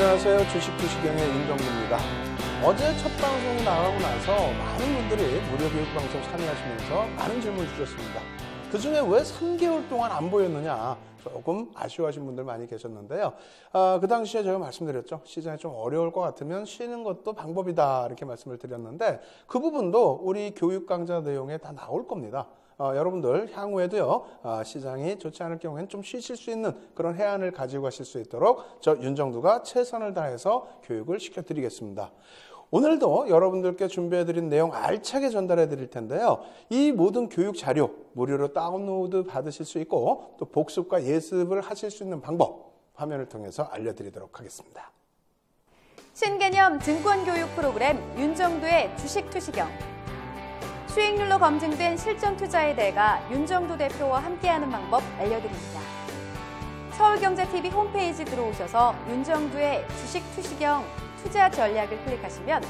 안녕하세요. 주식투시경의 윤정두입니다. 어제 첫 방송이 나가고 나서 많은 분들이 무료 교육 방송 참여하시면서 많은 질문 주셨습니다. 그중에 왜 3개월 동안 안 보였느냐 조금 아쉬워하신 분들 많이 계셨는데요. 그 당시에 제가 말씀드렸죠. 시장이 좀 어려울 것 같으면 쉬는 것도 방법이다 이렇게 말씀을 드렸는데 그 부분도 우리 교육 강좌 내용에 다 나올 겁니다. 여러분들 향후에도요 시장이 좋지 않을 경우에는 좀 쉬실 수 있는 그런 해안을 가지고 가실 수 있도록 저 윤정두가 최선을 다해서 교육을 시켜드리겠습니다. 오늘도 여러분들께 준비해드린 내용 알차게 전달해 드릴 텐데요. 이 모든 교육 자료 무료로 다운로드 받으실 수 있고 또 복습과 예습을 하실 수 있는 방법 화면을 통해서 알려드리도록 하겠습니다. 신개념 증권교육 프로그램 윤정두의 주식투시경. 수익률로 검증된 실전 투자의 대가 윤정두 대표와 함께하는 방법 알려드립니다. 서울경제TV 홈페이지 들어오셔서 윤정두의 주식투시경 투자 전략을 클릭하시면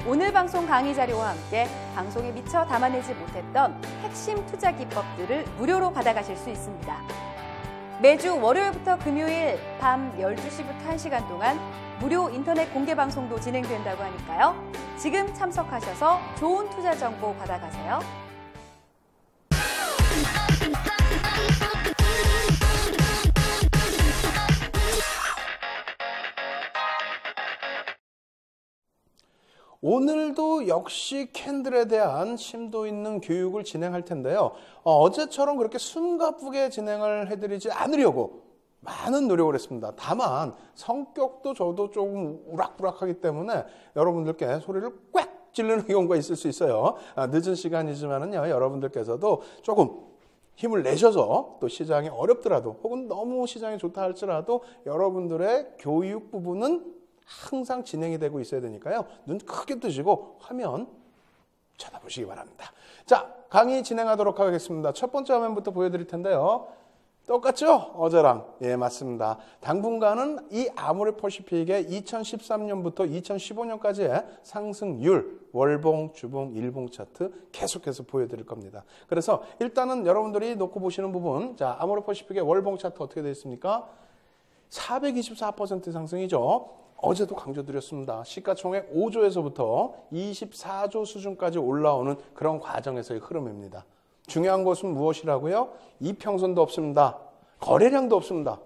오늘 방송 강의 자료와 함께 방송에 미처 담아내지 못했던 핵심 투자 기법들을 무료로 받아가실 수 있습니다. 매주 월요일부터 금요일 밤 12시부터 1시간 동안 무료 인터넷 공개 방송도 진행된다고 하니까요. 지금 참석하셔서 좋은 투자 정보 받아가세요. 오늘도 역시 캔들에 대한 심도 있는 교육을 진행할 텐데요. 어제처럼 그렇게 숨가쁘게 진행을 해드리지 않으려고 많은 노력을 했습니다. 다만 성격도 저도 조금 우락부락하기 때문에 여러분들께 소리를 꽉 찌르는 경우가 있을 수 있어요. 늦은 시간이지만은요, 여러분들께서도 조금 힘을 내셔서 또 시장이 어렵더라도 혹은 너무 시장이 좋다 할지라도 여러분들의 교육 부분은 항상 진행이 되고 있어야 되니까요. 눈 크게 뜨시고 화면 쳐다보시기 바랍니다. 자, 강의 진행하도록 하겠습니다. 첫 번째 화면부터 보여드릴 텐데요. 똑같죠? 어제랑. 예, 맞습니다. 당분간은 이 아모레퍼시픽의 2013년부터 2015년까지의 상승률, 월봉, 주봉, 일봉 차트 계속해서 보여드릴 겁니다. 그래서 일단은 여러분들이 놓고 보시는 부분, 자, 아모레퍼시픽의 월봉 차트 어떻게 되어 있습니까? 424% 상승이죠. 어제도 강조드렸습니다. 시가총액 5조에서부터 24조 수준까지 올라오는 그런 과정에서의 흐름입니다. 중요한 것은 무엇이라고요? 이평선도 없습니다. 거래량도 없습니다.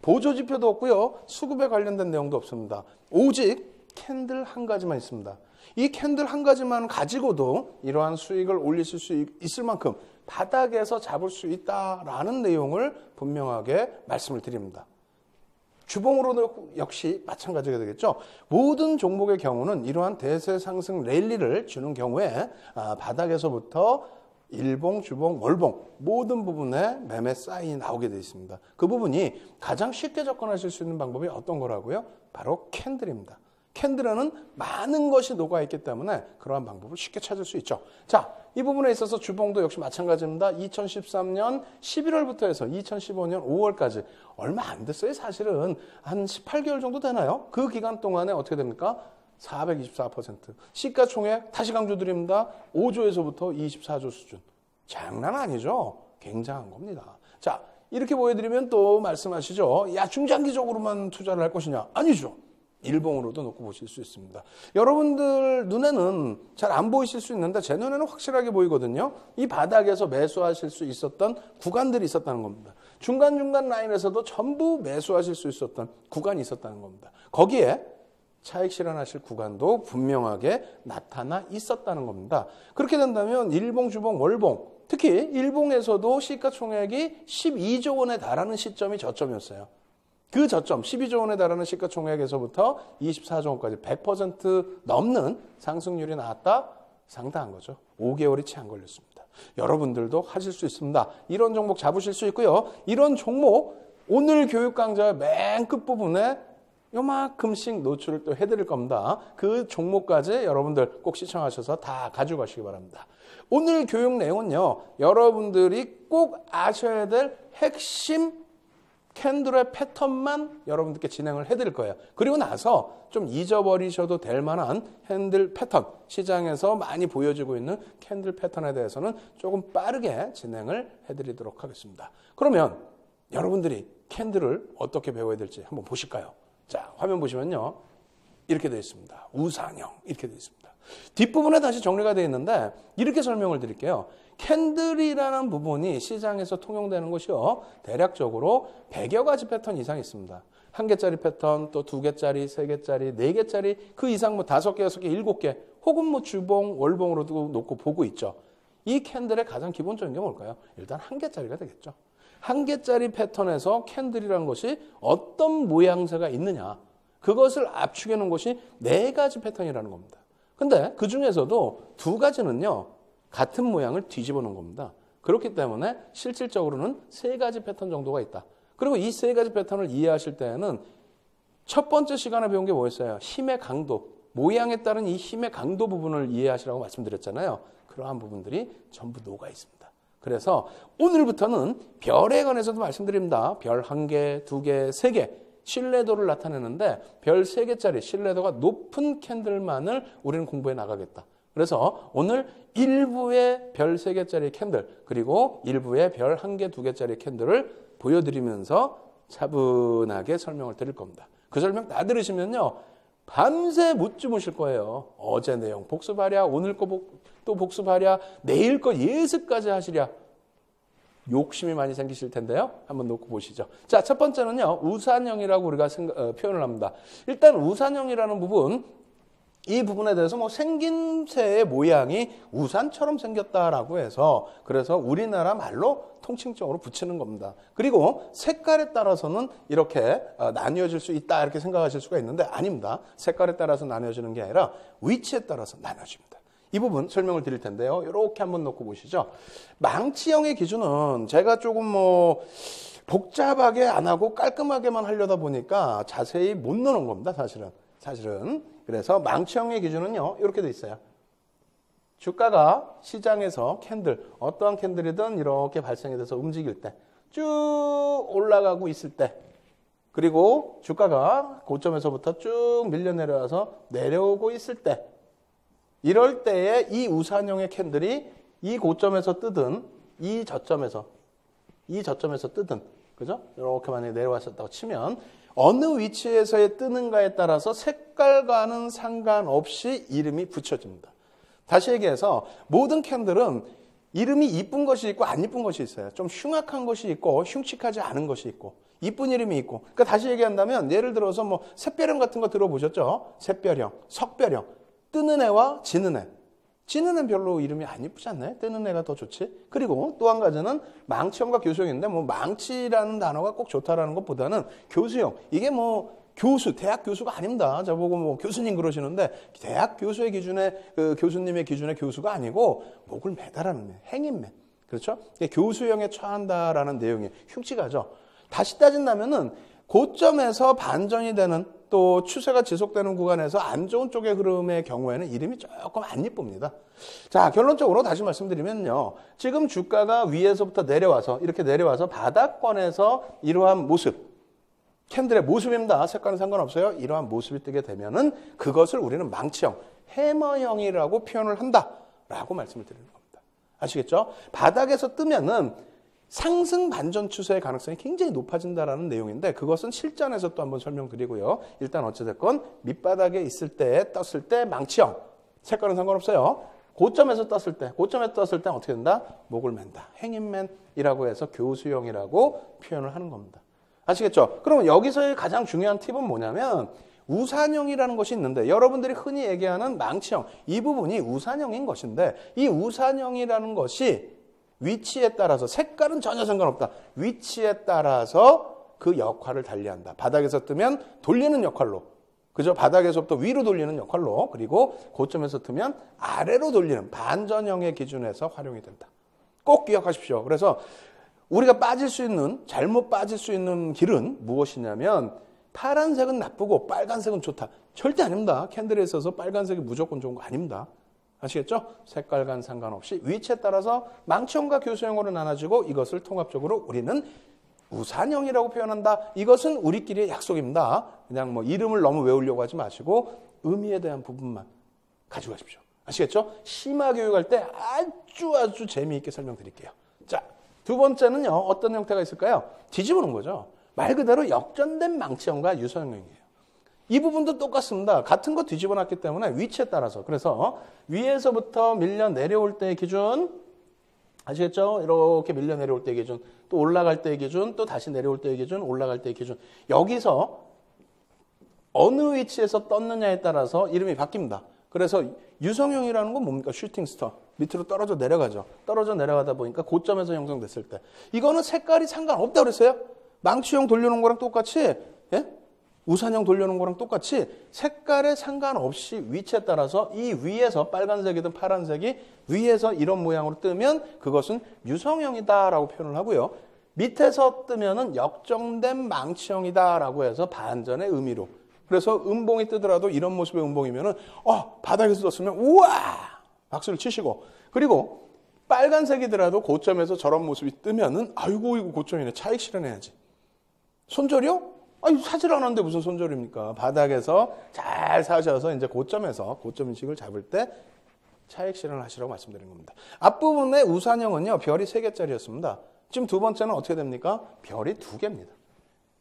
보조지표도 없고요. 수급에 관련된 내용도 없습니다. 오직 캔들 한 가지만 있습니다. 이 캔들 한 가지만 가지고도 이러한 수익을 올리실 수 있을 만큼 바닥에서 잡을 수 있다라는 내용을 분명하게 말씀을 드립니다. 주봉으로도 역시 마찬가지가 되겠죠. 모든 종목의 경우는 이러한 대세 상승 랠리를 주는 경우에 바닥에서부터 일봉, 주봉, 월봉 모든 부분에 매매 사인이 나오게 되어 있습니다. 그 부분이 가장 쉽게 접근하실 수 있는 방법이 어떤 거라고요? 바로 캔들입니다. 캔들에는 많은 것이 녹아있기 때문에 그러한 방법을 쉽게 찾을 수 있죠. 자, 이 부분에 있어서 주봉도 역시 마찬가지입니다. 2013년 11월부터 해서 2015년 5월까지 얼마 안 됐어요. 사실은 한 18개월 정도 되나요? 그 기간 동안에 어떻게 됩니까? 424%. 시가총액 다시 강조드립니다. 5조에서부터 24조 수준. 장난 아니죠? 굉장한 겁니다. 자, 이렇게 보여드리면 또 말씀하시죠. 야, 중장기적으로만 투자를 할 것이냐? 아니죠. 일봉으로도 놓고 보실 수 있습니다. 여러분들 눈에는 잘 안 보이실 수 있는데 제 눈에는 확실하게 보이거든요. 이 바닥에서 매수하실 수 있었던 구간들이 있었다는 겁니다. 중간중간 라인에서도 전부 매수하실 수 있었던 구간이 있었다는 겁니다. 거기에 차익 실현하실 구간도 분명하게 나타나 있었다는 겁니다. 그렇게 된다면 일봉, 주봉, 월봉, 특히 일봉에서도 시가총액이 12조 원에 달하는 시점이 저점이었어요. 그 저점 12조 원에 달하는 시가총액에서부터 24조 원까지 100% 넘는 상승률이 나왔다? 상당한 거죠. 5개월이 채 안 걸렸습니다. 여러분들도 하실 수 있습니다. 이런 종목 잡으실 수 있고요. 이런 종목 오늘 교육 강좌 맨 끝부분에 요만큼씩 노출을 또 해드릴 겁니다. 그 종목까지 여러분들 꼭 시청하셔서 다 가지고 가시기 바랍니다. 오늘 교육 내용은요. 여러분들이 꼭 아셔야 될 핵심 캔들의 패턴만 여러분들께 진행을 해드릴 거예요. 그리고 나서 좀 잊어버리셔도 될 만한 캔들 패턴, 시장에서 많이 보여지고 있는 캔들 패턴에 대해서는 조금 빠르게 진행을 해드리도록 하겠습니다. 그러면 여러분들이 캔들을 어떻게 배워야 될지 한번 보실까요? 자, 화면 보시면요. 이렇게 되어 있습니다. 우산형 이렇게 되어 있습니다. 뒷부분에 다시 정리가 되어 있는데 이렇게 설명을 드릴게요. 캔들이라는 부분이 시장에서 통용되는 것이요. 대략적으로 100여 가지 패턴 이상 있습니다. 1개짜리 패턴, 또 2개짜리, 3개짜리, 4개짜리, 그 이상 뭐 5개, 6개, 7개, 혹은 뭐 주봉, 월봉으로도 놓고 보고 있죠. 이 캔들의 가장 기본적인 게 뭘까요? 일단 1개짜리가 되겠죠. 1개짜리 패턴에서 캔들이라는 것이 어떤 모양새가 있느냐, 그것을 압축해 놓은 것이 4가지 패턴이라는 겁니다. 근데 그 중에서도 2가지는요, 같은 모양을 뒤집어 놓은 겁니다. 그렇기 때문에 실질적으로는 3가지 패턴 정도가 있다. 그리고 이 3가지 패턴을 이해하실 때에는 첫 번째 시간에 배운 게 뭐였어요? 힘의 강도, 모양에 따른 이 힘의 강도 부분을 이해하시라고 말씀드렸잖아요. 그러한 부분들이 전부 녹아 있습니다. 그래서 오늘부터는 별에 관해서도 말씀드립니다. 별 1개, 2개, 3개 신뢰도를 나타내는데 별 3개짜리 신뢰도가 높은 캔들만을 우리는 공부해 나가겠다. 그래서 오늘 일부의 별 3개짜리 캔들, 그리고 일부의 별 1개, 2개짜리 캔들을 보여드리면서 차분하게 설명을 드릴 겁니다. 그 설명 다 들으시면요, 밤새 못 주무실 거예요. 어제 내용 복습하랴, 오늘 거 또 복습하랴, 내일 거 예습까지 하시랴. 욕심이 많이 생기실 텐데요. 한번 놓고 보시죠. 자, 첫 번째는요, 우산형이라고 우리가 표현을 합니다. 일단 우산형이라는 부분, 이 부분에 대해서 뭐 생김새의 모양이 우산처럼 생겼다라고 해서 그래서 우리나라 말로 통칭적으로 붙이는 겁니다. 그리고 색깔에 따라서는 이렇게 나뉘어질 수 있다 이렇게 생각하실 수가 있는데 아닙니다. 색깔에 따라서 나뉘어지는 게 아니라 위치에 따라서 나뉘어집니다. 이 부분 설명을 드릴 텐데요. 이렇게 한번 놓고 보시죠. 망치형의 기준은 제가 조금 뭐 복잡하게 안 하고 깔끔하게만 하려다 보니까 자세히 못 넣는 겁니다. 사실은. 그래서 망치형의 기준은요, 이렇게 돼 있어요. 주가가 시장에서 캔들, 어떠한 캔들이든 이렇게 발생이 돼서 움직일 때, 쭉 올라가고 있을 때, 그리고 주가가 고점에서부터 쭉 밀려 내려와서 내려오고 있을 때, 이럴 때에 이 우산형의 캔들이 이 고점에서 뜨든, 이 저점에서 뜨든, 그죠? 이렇게 만약에 내려왔었다고 치면, 어느 위치에서의 뜨는가에 따라서 색깔과는 상관없이 이름이 붙여집니다. 다시 얘기해서 모든 캔들은 이름이 이쁜 것이 있고 안 이쁜 것이 있어요. 좀 흉악한 것이 있고 흉측하지 않은 것이 있고 이쁜 이름이 있고. 그러니까 다시 얘기한다면 예를 들어서 뭐 샛별형 같은 거 들어보셨죠? 샛별형, 석별형, 뜨는 애와 지는 애. 지는 애는 별로 이름이 안 이쁘지 않나요? 뜨는 애가 더 좋지. 그리고 또 한 가지는 망치형과 교수형인데 뭐 망치라는 단어가 꼭 좋다라는 것보다는 교수형. 이게 뭐 교수, 대학 교수가 아닙니다. 저보고 뭐 교수님 그러시는데 대학 교수의 기준에 그 교수님의 기준의 교수가 아니고 목을 매달하는 애, 행인맨. 그렇죠? 교수형에 처한다라는 내용이 흉측하죠. 다시 따진다면은 고점에서 반전이 되는 또 추세가 지속되는 구간에서 안 좋은 쪽의 흐름의 경우에는 이름이 조금 안 이쁩니다. 자, 결론적으로 다시 말씀드리면요. 지금 주가가 위에서부터 내려와서 이렇게 내려와서 바닥권에서 이러한 모습, 캔들의 모습입니다. 색깔은 상관없어요. 이러한 모습이 뜨게 되면은 그것을 우리는 망치형, 해머형이라고 표현을 한다라고 말씀을 드리는 겁니다. 아시겠죠? 바닥에서 뜨면은 상승 반전 추세의 가능성이 굉장히 높아진다라는 내용인데 그것은 실전에서 또 한번 설명드리고요. 일단 어찌됐건 밑바닥에 있을 때 떴을 때 망치형, 색깔은 상관없어요. 고점에 떴을 때 어떻게 된다? 목을 맨다. 행인맨이라고 해서 교수형이라고 표현을 하는 겁니다. 아시겠죠? 그럼 여기서의 가장 중요한 팁은 뭐냐면 우산형이라는 것이 있는데 여러분들이 흔히 얘기하는 망치형, 이 부분이 우산형인 것인데 이 우산형이라는 것이 위치에 따라서 색깔은 전혀 상관없다. 위치에 따라서 그 역할을 달리한다. 바닥에서 뜨면 돌리는 역할로, 그죠? 바닥에서부터 위로 돌리는 역할로, 그리고 고점에서 뜨면 아래로 돌리는 반전형의 기준에서 활용이 된다. 꼭 기억하십시오. 그래서 우리가 잘못 빠질 수 있는 길은 무엇이냐면 파란색은 나쁘고 빨간색은 좋다. 절대 아닙니다. 캔들에 있어서 빨간색이 무조건 좋은 거 아닙니다. 아시겠죠? 색깔과는 상관없이 위치에 따라서 망치형과 교수형으로 나눠지고 이것을 통합적으로 우리는 우산형이라고 표현한다. 이것은 우리끼리의 약속입니다. 그냥 뭐 이름을 너무 외우려고 하지 마시고 의미에 대한 부분만 가지고 가십시오. 아시겠죠? 심화 교육할 때 아주 재미있게 설명드릴게요. 자, 두 번째는요. 어떤 형태가 있을까요? 뒤집어놓은 거죠. 말 그대로 역전된 망치형과 유선형이에요. 이 부분도 똑같습니다. 같은 거 뒤집어 놨기 때문에 위치에 따라서. 그래서 위에서부터 밀려 내려올 때의 기준, 아시겠죠? 이렇게 밀려 내려올 때의 기준, 또 올라갈 때의 기준, 또 다시 내려올 때의 기준, 올라갈 때의 기준. 여기서 어느 위치에서 떴느냐에 따라서 이름이 바뀝니다. 그래서 유성형이라는 건 뭡니까? 슈팅스타. 밑으로 떨어져 내려가죠. 떨어져 내려가다 보니까 고점에서 형성됐을 때. 이거는 색깔이 상관없다고 그랬어요. 망치형 돌려놓은 거랑 똑같이, 예? 우산형 돌려놓은 거랑 똑같이 색깔에 상관없이 위치에 따라서 이 위에서 빨간색이든 파란색이 위에서 이런 모양으로 뜨면 그것은 유성형이다라고 표현을 하고요. 밑에서 뜨면은 역정된 망치형이다라고 해서 반전의 의미로. 그래서 음봉이 뜨더라도 이런 모습의 음봉이면은 바닥에서 떴으면 우와 박수를 치시고, 그리고 빨간색이더라도 고점에서 저런 모습이 뜨면은 아이고 이거 고점이네, 차익 실현해야지. 손절이요? 아니 사질 않았는데 무슨 손절입니까? 바닥에서 잘 사셔서 이제 고점에서 고점 인식을 잡을 때 차익 실현을 하시라고 말씀드린 겁니다. 앞부분의 우산형은요, 별이 3개짜리였습니다. 지금 두 번째는 어떻게 됩니까? 별이 2개입니다.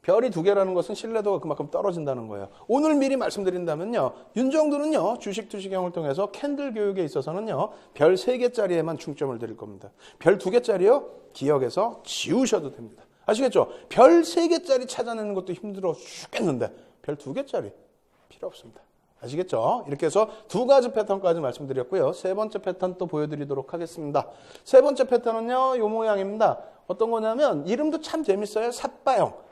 별이 2개라는 것은 신뢰도가 그만큼 떨어진다는 거예요. 오늘 미리 말씀드린다면요, 윤정도는요, 주식 투시경을 통해서 캔들 교육에 있어서는요, 별 3개짜리에만 중점을 드릴 겁니다. 별 2개짜리요, 기억해서 지우셔도 됩니다. 아시겠죠? 별 3개짜리 찾아내는 것도 힘들어 죽겠는데 별 2개짜리 필요 없습니다. 아시겠죠? 이렇게 해서 2가지 패턴까지 말씀드렸고요. 3번째 패턴 또 보여드리도록 하겠습니다. 3번째 패턴은요, 이 모양입니다. 어떤 거냐면 이름도 참 재밌어요. 삿바형.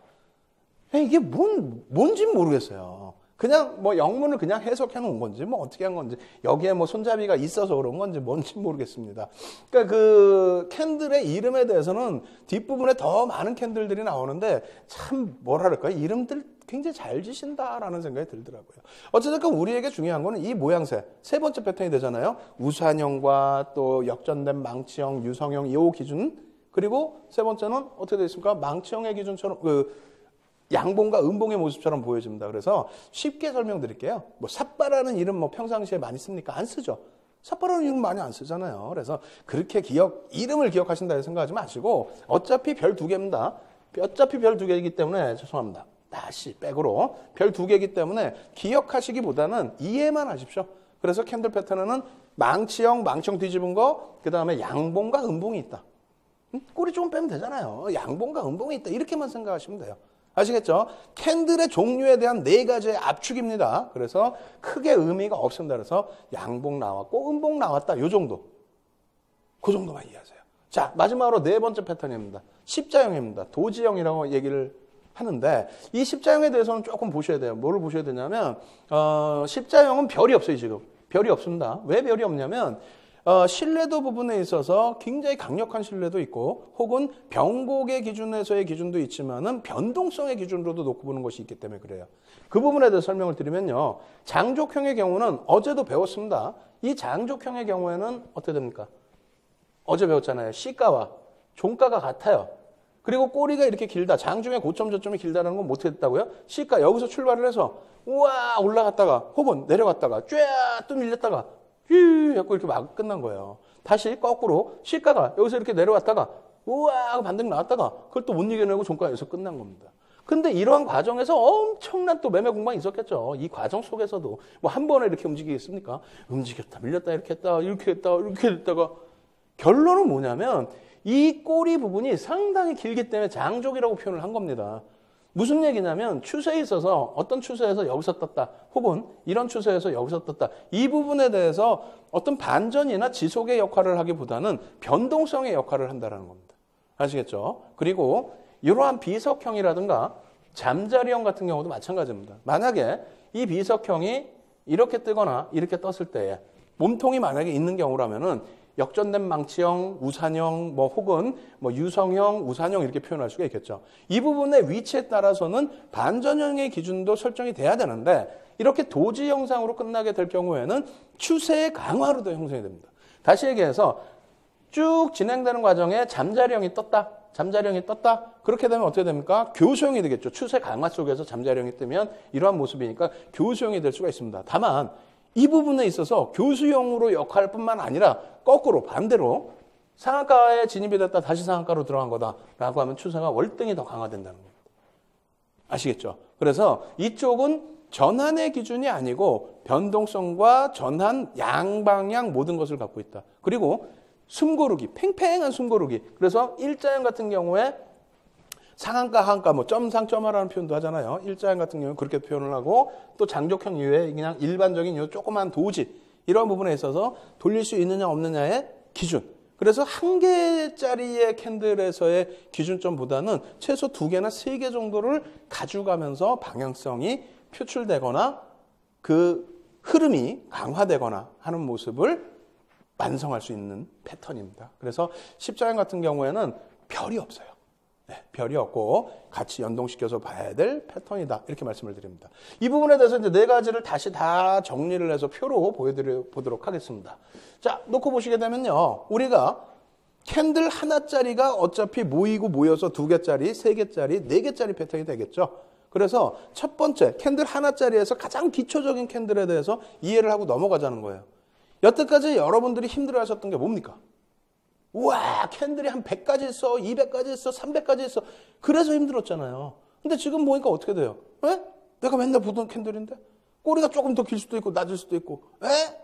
이게 뭔지 모르겠어요. 그냥 뭐 영문을 그냥 해석해 놓은 건지 뭐 어떻게 한 건지, 여기에 뭐 손잡이가 있어서 그런 건지 뭔지 모르겠습니다. 그러니까 그 캔들의 이름에 대해서는 뒷부분에 더 많은 캔들들이 나오는데 참 뭐랄까요, 이름들 굉장히 잘 지신다라는 생각이 들더라고요. 어쨌든 우리에게 중요한 거는 이 모양새, 3번째 패턴이 되잖아요. 우산형과 또 역전된 망치형, 유성형 이 기준, 그리고 3번째는 어떻게 되어 있습니까? 망치형의 기준처럼 양봉과 음봉의 모습처럼 보여집니다. 그래서 쉽게 설명드릴게요. 뭐 삿바라는 이름 뭐 평상시에 많이 씁니까? 안 쓰죠. 삿바라는 이름 많이 안 쓰잖아요. 그래서 그렇게 이름을 기억하신다 생각하지 마시고, 어차피 별 2개입니다. 어차피 별 2개이기 때문에 죄송합니다. 다시 백으로 별 2개이기 때문에 기억하시기보다는 이해만 하십시오. 그래서 캔들 패턴에는 망치형 뒤집은 거, 그 다음에 양봉과 음봉이 있다. 꼬리 조금 빼면 되잖아요. 양봉과 음봉이 있다. 이렇게만 생각하시면 돼요. 아시겠죠? 캔들의 종류에 대한 4가지의 압축입니다. 그래서 크게 의미가 없습니다. 그래서 양봉 나왔고 음봉 나왔다. 요 정도. 그 정도만 이해하세요. 자, 마지막으로 4번째 패턴입니다. 십자형입니다. 도지형이라고 얘기를 하는데, 이 십자형에 대해서는 조금 보셔야 돼요. 뭐를 보셔야 되냐면 십자형은 별이 없어요. 지금 별이 없습니다. 왜 별이 없냐면 신뢰도 부분에 있어서 굉장히 강력한 신뢰도 있고, 혹은 병곡의 기준에서의 기준도 있지만은 변동성의 기준으로도 놓고 보는 것이 있기 때문에 그래요. 그 부분에 대해서 설명을 드리면요, 장족형의 경우는 어제도 배웠습니다. 이 장족형의 경우에는 어떻게 됩니까? 어제 배웠잖아요. C가와 종가가 같아요. 그리고 꼬리가 이렇게 길다. 장중에 고점 저점이 길다는 건 못 했다고요? C가 여기서 출발을 해서 우와 올라갔다가 혹은 내려갔다가 쫙 또 밀렸다가 휴 하고 이렇게 막 끝난 거예요. 다시 거꾸로 C가가 여기서 이렇게 내려왔다가 우와 하고 반등 나왔다가 그걸 또 못 이겨내고 종가에서 끝난 겁니다. 근데 이러한 과정에서 엄청난 또 매매 공방이 있었겠죠. 이 과정 속에서도 뭐 한 번에 이렇게 움직이겠습니까? 움직였다 밀렸다 이렇게 했다 이렇게 했다 이렇게 했다가, 결론은 뭐냐면 이 꼬리 부분이 상당히 길기 때문에 장족이라고 표현을 한 겁니다. 무슨 얘기냐면 추세에 있어서 어떤 추세에서 여기서 떴다, 혹은 이런 추세에서 여기서 떴다, 이 부분에 대해서 어떤 반전이나 지속의 역할을 하기보다는 변동성의 역할을 한다는 겁니다. 아시겠죠? 그리고 이러한 비석형이라든가 잠자리형 같은 경우도 마찬가지입니다. 만약에 이 비석형이 이렇게 뜨거나 이렇게 떴을 때에 몸통이 만약에 있는 경우라면은 역전된 망치형, 우산형, 뭐 혹은 뭐 유성형, 우산형 이렇게 표현할 수가 있겠죠. 이 부분의 위치에 따라서는 반전형의 기준도 설정이 돼야 되는데, 이렇게 도지 형상으로 끝나게 될 경우에는 추세의 강화로도 형성이 됩니다. 다시 얘기해서 쭉 진행되는 과정에 잠자리형이 떴다. 그렇게 되면 어떻게 됩니까? 교수형이 되겠죠. 추세 강화 속에서 잠자리형이 뜨면 이러한 모습이니까 교수형이 될 수가 있습니다. 다만 이 부분에 있어서 교수형으로 역할 뿐만 아니라 거꾸로 반대로 상한가에 진입이 됐다 다시 상한가로 들어간 거다라고 하면 추세가 월등히 더 강화된다는 겁니다. 아시겠죠? 그래서 이쪽은 전환의 기준이 아니고 변동성과 전환, 양방향 모든 것을 갖고 있다. 그리고 숨고르기, 팽팽한 숨고르기. 그래서 일자형 같은 경우에 상한가, 하한가, 뭐 점상, 점하라는 표현도 하잖아요. 일자형 같은 경우는 그렇게 표현을 하고 또 장족형 이외에 그냥 일반적인 요 조그만 도지 이런 부분에 있어서 돌릴 수 있느냐 없느냐의 기준. 그래서 한 개짜리의 캔들에서의 기준점보다는 최소 2개나 3개 정도를 가져가면서 방향성이 표출되거나 그 흐름이 강화되거나 하는 모습을 완성할 수 있는 패턴입니다. 그래서 십자형 같은 경우에는 별이 없어요. 네, 별이 없고 같이 연동시켜서 봐야 될 패턴이다. 이렇게 말씀을 드립니다. 이 부분에 대해서 이제 4가지를 다시 다 정리를 해서 표로 보여드리도록 하겠습니다. 자, 놓고 보시게 되면요. 우리가 캔들 하나짜리가 어차피 모여서 2개짜리, 3개짜리, 4개짜리 패턴이 되겠죠. 그래서 첫 번째 캔들 하나짜리에서 가장 기초적인 캔들에 대해서 이해를 하고 넘어가자는 거예요. 여태까지 여러분들이 힘들어하셨던 게 뭡니까? 우와, 캔들이 한 100가지 있어, 200가지 있어, 300가지 있어. 그래서 힘들었잖아요. 근데 지금 보니까 어떻게 돼요? 에? 내가 맨날 보던 캔들인데? 꼬리가 조금 더 길 수도 있고 낮을 수도 있고.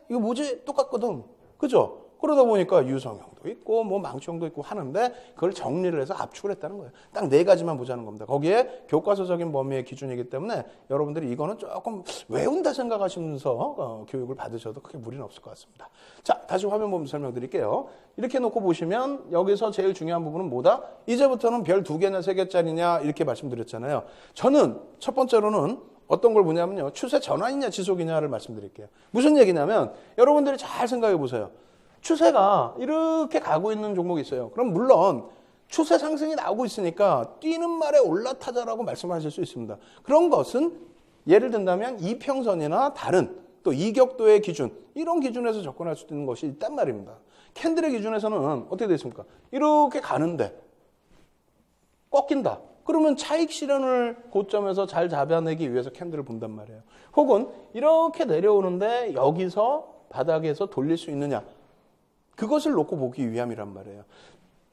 이거 뭐지? 똑같거든. 그죠? 그러다 보니까 유성형도 있고 뭐 망치형도 있고 하는데 그걸 정리를 해서 압축을 했다는 거예요. 딱 4가지만 보자는 겁니다. 거기에 교과서적인 범위의 기준이기 때문에 여러분들이 이거는 조금 외운다 생각하시면서 교육을 받으셔도 크게 무리는 없을 것 같습니다. 자, 다시 화면 보면서 설명드릴게요. 이렇게 놓고 보시면 여기서 제일 중요한 부분은 뭐다? 이제부터는 별 2개냐 3개짜리냐 이렇게 말씀드렸잖아요. 저는 첫 번째로는 어떤 걸 보냐면요. 추세 전환이냐 지속이냐를 말씀드릴게요. 무슨 얘기냐면 여러분들이 잘 생각해 보세요. 추세가 이렇게 가고 있는 종목이 있어요. 그럼 물론 추세 상승이 나오고 있으니까 뛰는 말에 올라타자라고 말씀하실 수 있습니다. 그런 것은 예를 든다면 이평선이나 다른 또 이격도의 기준 이런 기준에서 접근할 수 있는 것이 있단 말입니다. 캔들의 기준에서는 어떻게 되어 있습니까? 이렇게 가는데 꺾인다. 그러면 차익 실현을 고점에서 잘 잡아내기 위해서 캔들을 본단 말이에요. 혹은 이렇게 내려오는데 여기서 바닥에서 돌릴 수 있느냐. 그것을 놓고 보기 위함이란 말이에요.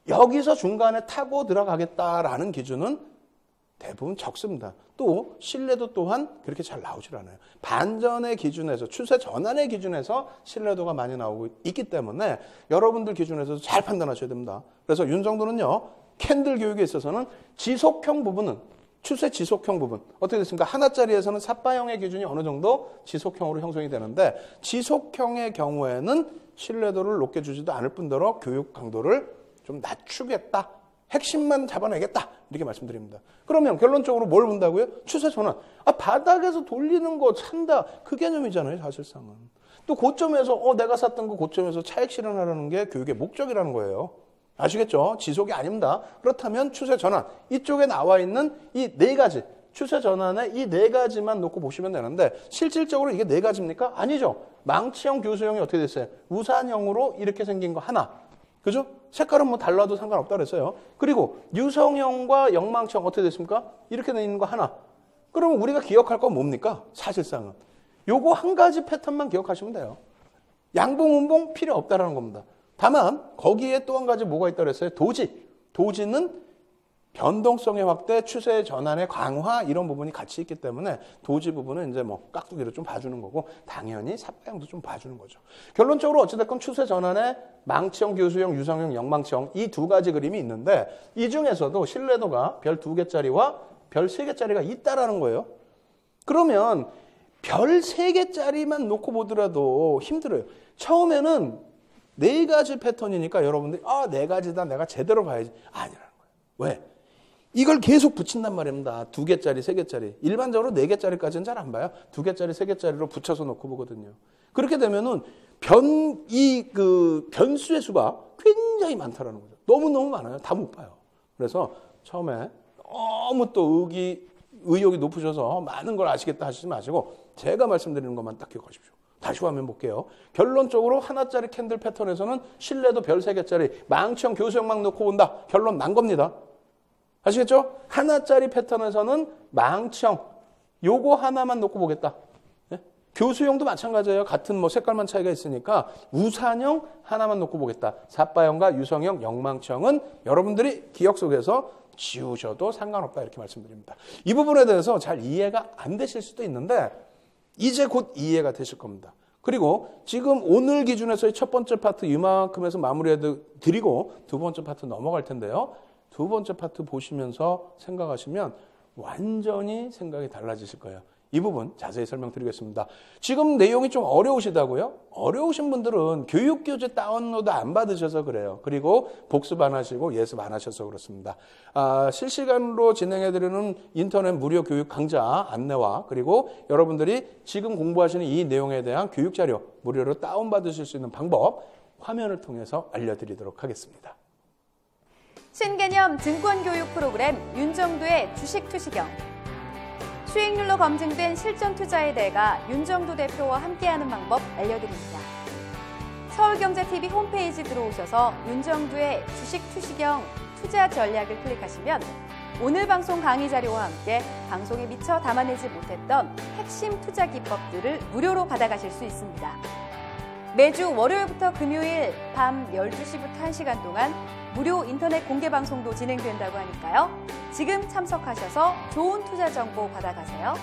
여기서 중간에 타고 들어가겠다라는 기준은 대부분 적습니다. 또 신뢰도 또한 그렇게 잘 나오질 않아요. 반전의 기준에서 추세 전환의 기준에서 신뢰도가 많이 나오고 있기 때문에 여러분들 기준에서도 잘 판단하셔야 됩니다. 그래서 윤정도는요. 캔들 교육에 있어서는 지속형 부분은 추세 지속형 부분 어떻게 됐습니까? 하나짜리에서는 삿바형의 기준이 어느 정도 지속형으로 형성이 되는데 지속형의 경우에는 신뢰도를 높게 주지도 않을 뿐더러 교육 강도를 좀 낮추겠다. 핵심만 잡아내겠다. 이렇게 말씀드립니다. 그러면 결론적으로 뭘 본다고요? 추세 전환. 바닥에서 돌리는 거 찬다. 그 개념이잖아요. 사실상은. 또 고점에서 내가 샀던 거 고점에서 차익 실현하라는 게 교육의 목적이라는 거예요. 아시겠죠? 지속이 아닙니다. 그렇다면 추세 전환. 이쪽에 나와 있는 이 4가지. 추세 전환의 이 4가지만 놓고 보시면 되는데 실질적으로 이게 4가지입니까? 아니죠. 망치형, 교수형이 어떻게 됐어요? 우산형으로 이렇게 생긴 거 하나. 그죠? 색깔은 뭐 달라도 상관없다 그랬어요. 그리고 유성형과 영망치형 어떻게 됐습니까? 이렇게 돼 있는 거 하나. 그러면 우리가 기억할 건 뭡니까? 사실상은. 요거 한 가지 패턴만 기억하시면 돼요. 양봉, 운봉 필요 없다라는 겁니다. 다만 거기에 또 한 가지 뭐가 있다고 그랬어요? 도지. 도지는 변동성의 확대, 추세의 전환의 강화 이런 부분이 같이 있기 때문에 도지 부분은 이제 뭐 깍두기로 좀 봐주는 거고 당연히 삿바형도 좀 봐주는 거죠. 결론적으로 어찌됐건 추세 전환의 망치형, 교수형, 유성형, 영망치형 이 2가지 그림이 있는데 이 중에서도 신뢰도가 별 2개짜리와 별 3개짜리가 있다라는 거예요. 그러면 별 3개짜리만 놓고 보더라도 힘들어요. 처음에는 4가지 패턴이니까 여러분들이 4가지다 내가 제대로 봐야지. 아니라는 거예요. 왜? 이걸 계속 붙인단 말입니다. 2개짜리, 3개짜리. 일반적으로 4개짜리까지는 잘 안 봐요. 2개짜리, 3개짜리로 붙여서 놓고 보거든요. 그렇게 되면은 변수의 수가 굉장히 많다라는 거죠. 너무너무 많아요. 다 못 봐요. 그래서 처음에 너무 또 의욕이 높으셔서 많은 걸 아시겠다 하시지 마시고 제가 말씀드리는 것만 딱 기억하십시오. 다시 화면 볼게요. 결론적으로 하나짜리 캔들 패턴에서는 신뢰도 별 3개짜리 망치형, 교수형만 놓고 본다. 결론 난 겁니다. 아시겠죠? 하나짜리 패턴에서는 망치형 요거 하나만 놓고 보겠다. 네? 교수형도 마찬가지예요. 같은 뭐 색깔만 차이가 있으니까 우산형 하나만 놓고 보겠다. 삿바형과 유성형, 영망치형은 여러분들이 기억 속에서 지우셔도 상관없다 이렇게 말씀드립니다. 이 부분에 대해서 잘 이해가 안 되실 수도 있는데 이제 곧 이해가 되실 겁니다. 그리고 지금 오늘 기준에서의 첫 번째 파트 이만큼에서 마무리해 드리고 두 번째 파트 넘어갈 텐데요. 두 번째 파트 보시면서 생각하시면 완전히 생각이 달라지실 거예요. 이 부분 자세히 설명드리겠습니다. 지금 내용이 좀 어려우시다고요? 어려우신 분들은 교육교재 다운로드 안 받으셔서 그래요. 그리고 복습 안 하시고 예습 안 하셔서 그렇습니다. 실시간으로 진행해드리는 인터넷 무료 교육 강좌 안내와 그리고 여러분들이 지금 공부하시는 이 내용에 대한 교육자료 무료로 다운받으실 수 있는 방법 화면을 통해서 알려드리도록 하겠습니다. 신개념 증권교육 프로그램 윤정도의 주식투시경. 수익률로 검증된 실전투자의 대가 윤정도 대표와 함께하는 방법 알려드립니다. 서울경제TV 홈페이지 들어오셔서 윤정도의 주식투시경 투자 전략을 클릭하시면 오늘 방송 강의 자료와 함께 방송에 미처 담아내지 못했던 핵심 투자 기법들을 무료로 받아가실 수 있습니다. 매주 월요일부터 금요일 밤 12시부터 1시간 동안 무료 인터넷 공개 방송도 진행된다고 하니까요. 지금 참석하셔서 좋은 투자 정보 받아가세요.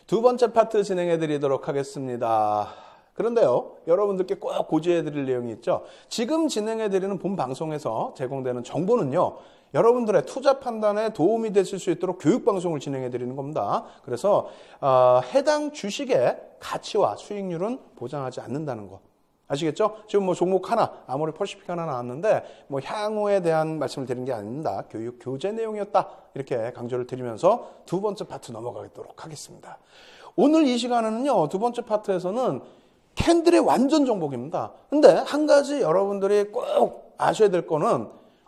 두 번째 파트 진행해 드리도록 하겠습니다. 그런데요, 여러분들께 꼭 고지해 드릴 내용이 있죠. 지금 진행해 드리는 본 방송에서 제공되는 정보는요, 여러분들의 투자 판단에 도움이 되실 수 있도록 교육 방송을 진행해 드리는 겁니다. 그래서 해당 주식의 가치와 수익률은 보장하지 않는다는 거. 아시겠죠? 지금 뭐 종목 하나, 아모레 퍼시픽 하나 나왔는데 뭐 향후에 대한 말씀을 드린 게 아닙니다. 교육 교재 내용이었다. 이렇게 강조를 드리면서 두 번째 파트 넘어가도록 하겠습니다. 오늘 이 시간에는요, 두 번째 파트에서는 캔들의 완전 정복입니다. 근데 한 가지 여러분들이 꼭 아셔야 될 거는